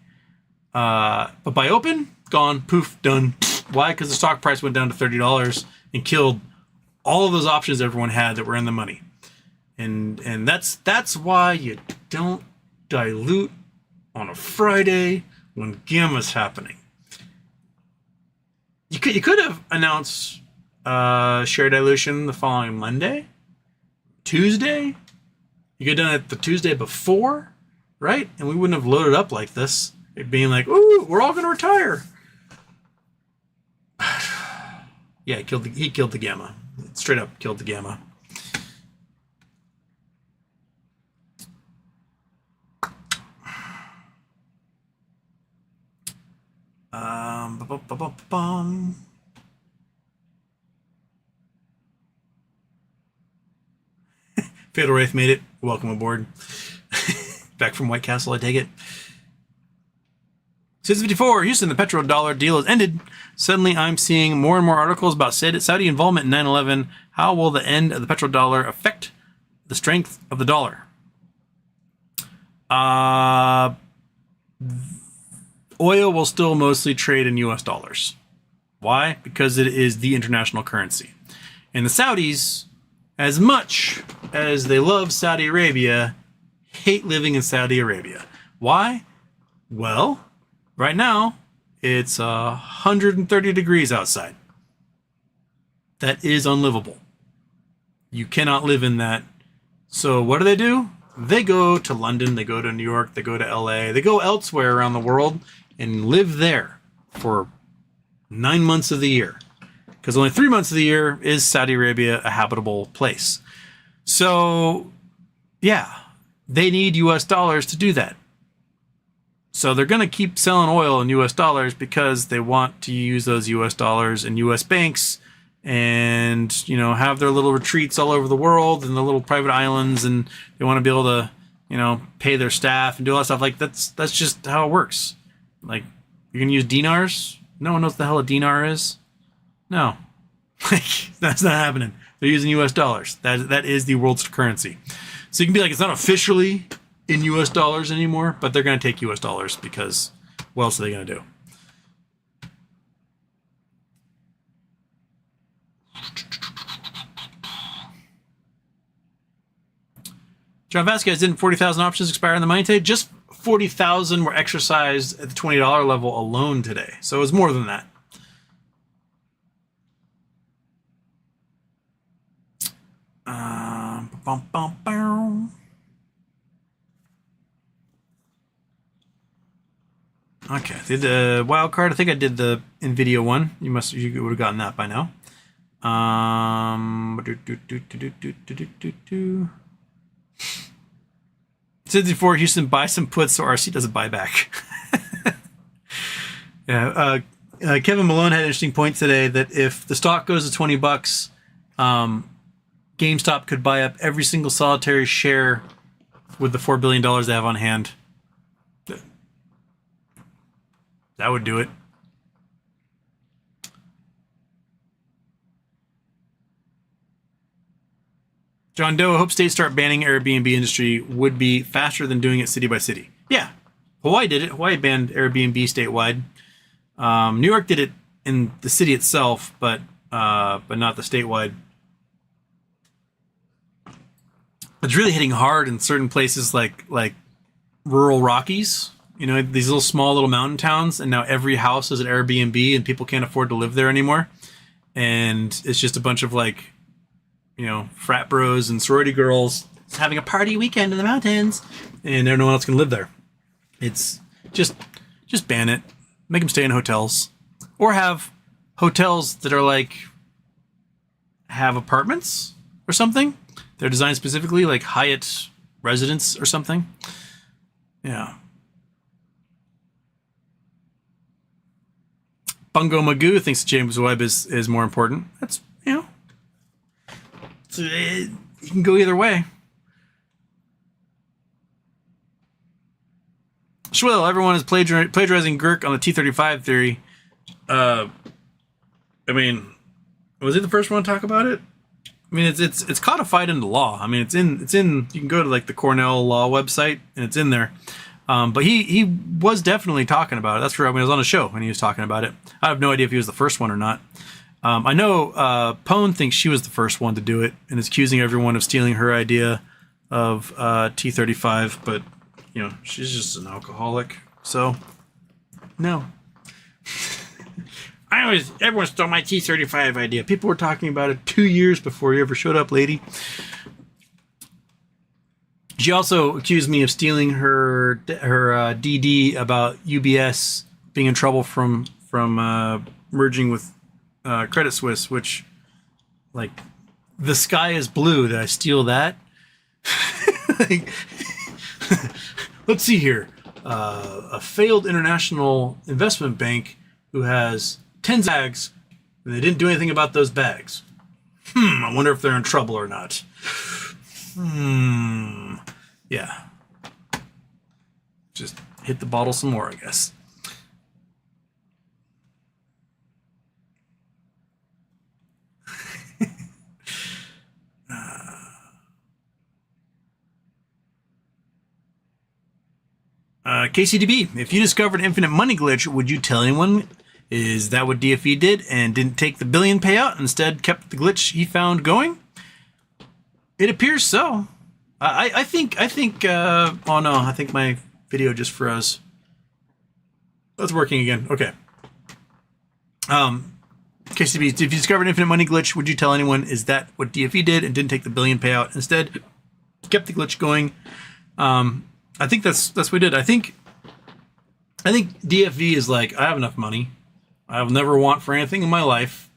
But by open, gone, poof, done. Why? Because the stock price went down to $30 and killed all of those options everyone had that were in the money. And that's why you don't dilute on a Friday when gamma's happening. You could have announced share dilution the following Monday, Tuesday. You could have done it the Tuesday before, right? And we wouldn't have loaded up like this. It being like, ooh, we're all going to retire. Yeah, he killed the gamma. Straight up killed the gamma. Fatal Wraith made it. Welcome aboard. Back from White Castle, I take it. 654, Houston, the petrodollar deal has ended. Suddenly, I'm seeing more and more articles about Saudi involvement in 9/11. How will the end of the petrodollar affect the strength of the dollar? Uh, oil will still mostly trade in US dollars. Why? Because it is the international currency. And the Saudis, as much as they love Saudi Arabia, hate living in Saudi Arabia. Why? Well, right now, it's 130 degrees outside. That is unlivable. You cannot live in that. So what do? They go to London, they go to New York, they go to LA, they go elsewhere around the world and live there for 9 months of the year. Because only 3 months of the year is Saudi Arabia a habitable place. So, yeah, they need US dollars to do that. So they're going to keep selling oil in US dollars because they want to use those US dollars in US banks and, you know, have their little retreats all over the world and the little private islands, and they want to be able to, you know, pay their staff and do all that stuff. Like, that's just how it works. Like, you're going to use dinars? No one knows what the hell a dinar is. No. Like, that's not happening. They're using US dollars. That is the world's currency. So you can be like, it's not officially in US dollars anymore, but they're going to take US dollars because what else are they going to do? John Vasquez, didn't 40,000 options expire on the money today? Just 40,000 were exercised at the $20 level alone today. So it was more than that. Okay, did the wild card. I think I did the Nvidia one. You would have gotten that by now. Said before, Houston buy some puts so RC doesn't buy back. Yeah, Kevin Malone had an interesting point today that if the stock goes to $20, GameStop could buy up every single solitary share with the $4 billion they have on hand. That would do it. John Doe, I hope states start banning Airbnb industry would be faster than doing it city by city. Yeah, Hawaii did it. Hawaii banned Airbnb statewide. New York did it in the city itself, but not the statewide. It's really hitting hard in certain places like rural Rockies. You know, these small little mountain towns, and now every house is an Airbnb, and people can't afford to live there anymore. And it's just a bunch of like, you know, frat bros and sorority girls having a party weekend in the mountains, and no one else can live there. It's just ban it. Make them stay in hotels, or have hotels that are like have apartments or something. They're designed specifically like Hyatt residence or something. Yeah. Bungo Magoo thinks James Webb is more important. That's, you know, you can go either way. Schwill, everyone is plagiarizing Girk on the T-35 theory. I mean, was he the first one to talk about it? I mean, it's codified into law. I mean, it's in. You can go to like the Cornell Law website, and it's in there. But he was definitely talking about it. That's true. I mean, I was on a show when he was talking about it. I have no idea if he was the first one or not. I know Pone thinks she was the first one to do it and is accusing everyone of stealing her idea of T-35. But, you know, she's just an alcoholic. So, no. Everyone stole my T-35 idea. People were talking about it 2 years before you ever showed up, lady. She also accused me of stealing her DD about UBS being in trouble from merging with Credit Suisse, which, like, the sky is blue. Did I steal that? Let's see here. A failed international investment bank who has tens of bags, and they didn't do anything about those bags. I wonder if they're in trouble or not. Yeah. Just hit the bottle some more, I guess. KCDB, if you discovered an infinite money glitch, would you tell anyone? Is that what DFE did and didn't take the billion payout, instead kept the glitch he found going? It appears so. I think, oh no, I think my video just froze. That's working again. Okay. KCDB, if you discovered an infinite money glitch, would you tell anyone? Is that what DFE did and didn't take the billion payout, instead kept the glitch going? I think that's what we did. I think DFE is like, I have enough money. I will never want for anything in my life.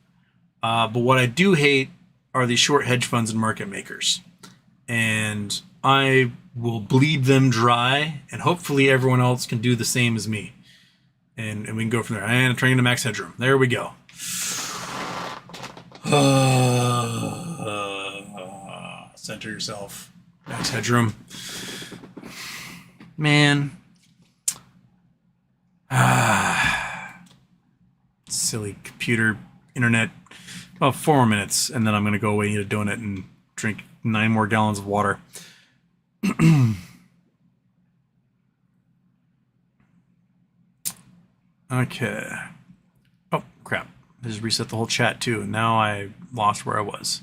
But what I do hate are these short hedge funds and market makers. And I will bleed them dry, and hopefully everyone else can do the same as me. And we can go from there. And training to max headroom. There we go. Center yourself. Max headroom. Man. Silly computer, internet. Well, 4 more minutes, and then I'm going to go away, eat a donut, and drink 9 more gallons of water. Okay. Oh, crap. I just reset the whole chat, too, and now I lost where I was.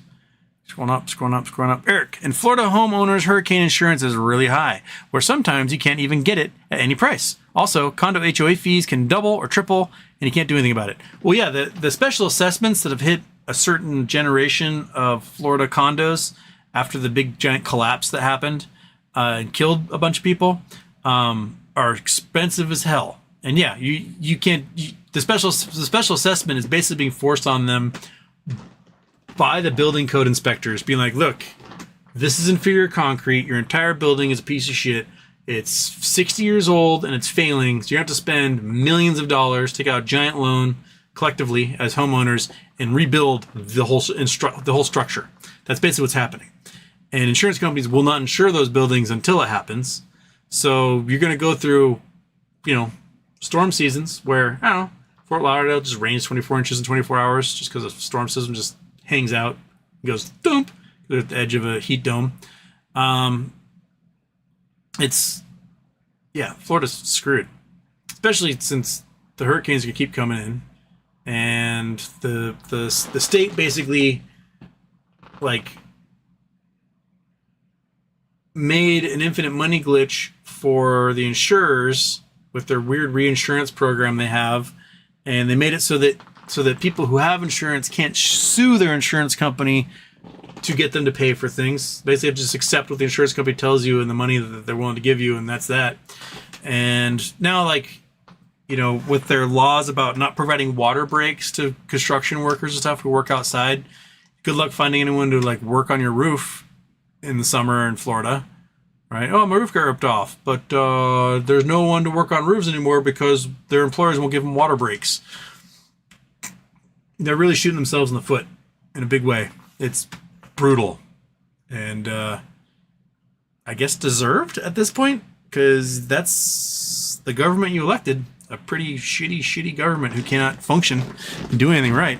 Scrolling up. Eric, in Florida, homeowners' hurricane insurance is really high, where sometimes you can't even get it at any price. Also, condo HOA fees can double or triple, and you can't do anything about it. Well, yeah, the special assessments that have hit a certain generation of Florida condos after the big giant collapse that happened and killed a bunch of people are expensive as hell. And yeah, you can't. The special assessment is basically being forced on them by the building code inspectors, being like, look, this is inferior concrete. Your entire building is a piece of shit. It's 60 years old and it's failing. So you have to spend millions of dollars, take out a giant loan collectively as homeowners, and rebuild the whole structure. That's basically what's happening. And insurance companies will not insure those buildings until it happens. So you're going to go through, storm seasons where, I don't know, Fort Lauderdale just rains 24 inches in 24 hours just because the storm system just hangs out, goes thump. They're at the edge of a heat dome. Florida's screwed, especially since the hurricanes are gonna keep coming in, and the state basically made an infinite money glitch for the insurers with their weird reinsurance program they have, and they made it so that people who have insurance can't sue their insurance company to get them to pay for things. Basically, just accept what the insurance company tells you and the money that they're willing to give you, and that's that. And now, with their laws about not providing water breaks to construction workers and stuff who work outside, good luck finding anyone to work on your roof in the summer in Florida, right? Oh, my roof got ripped off, but there's no one to work on roofs anymore because their employers won't give them water breaks. They're really shooting themselves in the foot in a big way. It's brutal, and I guess deserved at this point, because that's the government you elected, a pretty shitty government who cannot function and do anything right.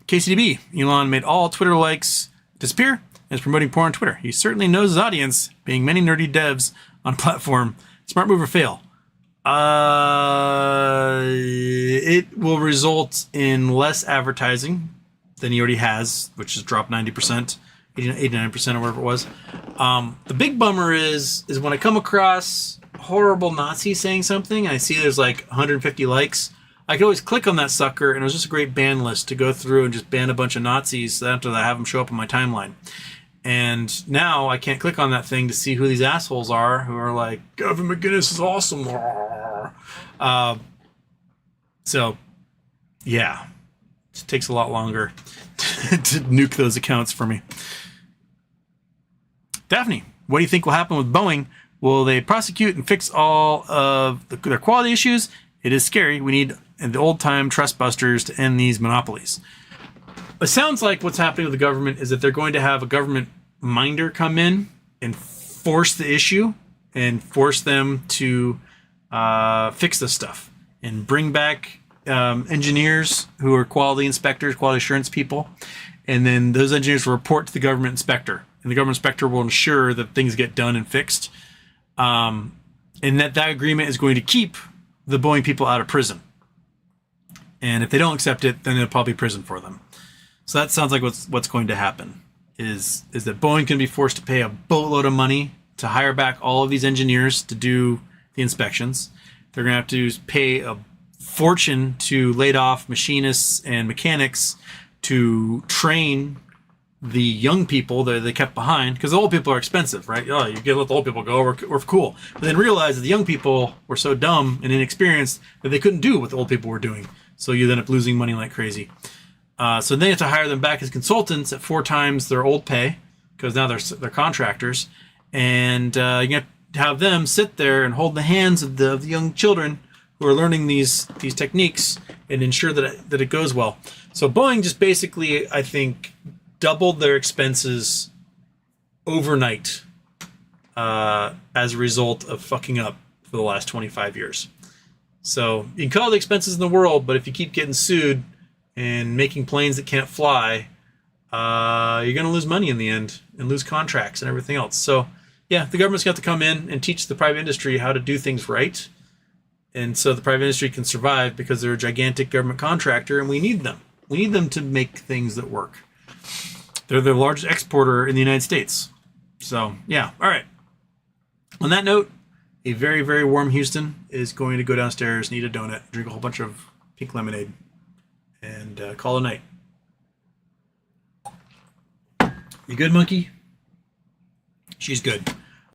KCDB, Elon made all Twitter likes disappear and is promoting porn on Twitter. He certainly knows his audience, being many nerdy devs on platform. Smart move or fail? It will result in less advertising than he already has, which has dropped 90%, 89% or whatever it was. The big bummer is when I come across horrible Nazis saying something, and I see there's 150 likes, I can always click on that sucker, and it was just a great ban list to go through and just ban a bunch of Nazis after I have them show up on my timeline. And now I can't click on that thing to see who these assholes are who are like, Gavin McGinnis is awesome. So, yeah, it takes a lot longer to nuke those accounts for me. Daphne, what do you think will happen with Boeing? Will they prosecute and fix all of their quality issues? It is scary. We need the old-time trust busters to end these monopolies. It sounds like what's happening with the government is that they're going to have a government minder come in and force the issue and force them to fix this stuff and bring back engineers who are quality inspectors, quality assurance people. And then those engineers will report to the government inspector. and the government inspector will ensure that things get done and fixed, and that agreement is going to keep the Boeing people out of prison. And if they don't accept it, then it'll probably be prison for them. So that sounds like what's going to happen is that Boeing can be forced to pay a boatload of money to hire back all of these engineers to do the inspections. They're going to have to pay a fortune to laid off machinists and mechanics to train the young people that they kept behind, because the old people are expensive, right? Oh, you get let the old people go, we're cool. But then realize that the young people were so dumb and inexperienced that they couldn't do what the old people were doing. So you end up losing money like crazy. So they have to hire them back as consultants at 4 times their old pay, because now they're contractors. And you have to have them sit there and hold the hands of the young children who are learning these techniques and ensure that it goes well. So Boeing just basically, I think, doubled their expenses overnight as a result of fucking up for the last 25 years. So you can cut all the expenses in the world, but if you keep getting sued and making planes that can't fly, you're going to lose money in the end and lose contracts and everything else. So yeah, the government's got to come in and teach the private industry how to do things right. And so the private industry can survive because they're a gigantic government contractor, and we need them. We need them to make things that work. They're the largest exporter in the United States. So yeah, all right. On that note, a very, very warm Houston is going to go downstairs, eat a donut, drink a whole bunch of pink lemonade, and call it a night. You good, monkey? She's good.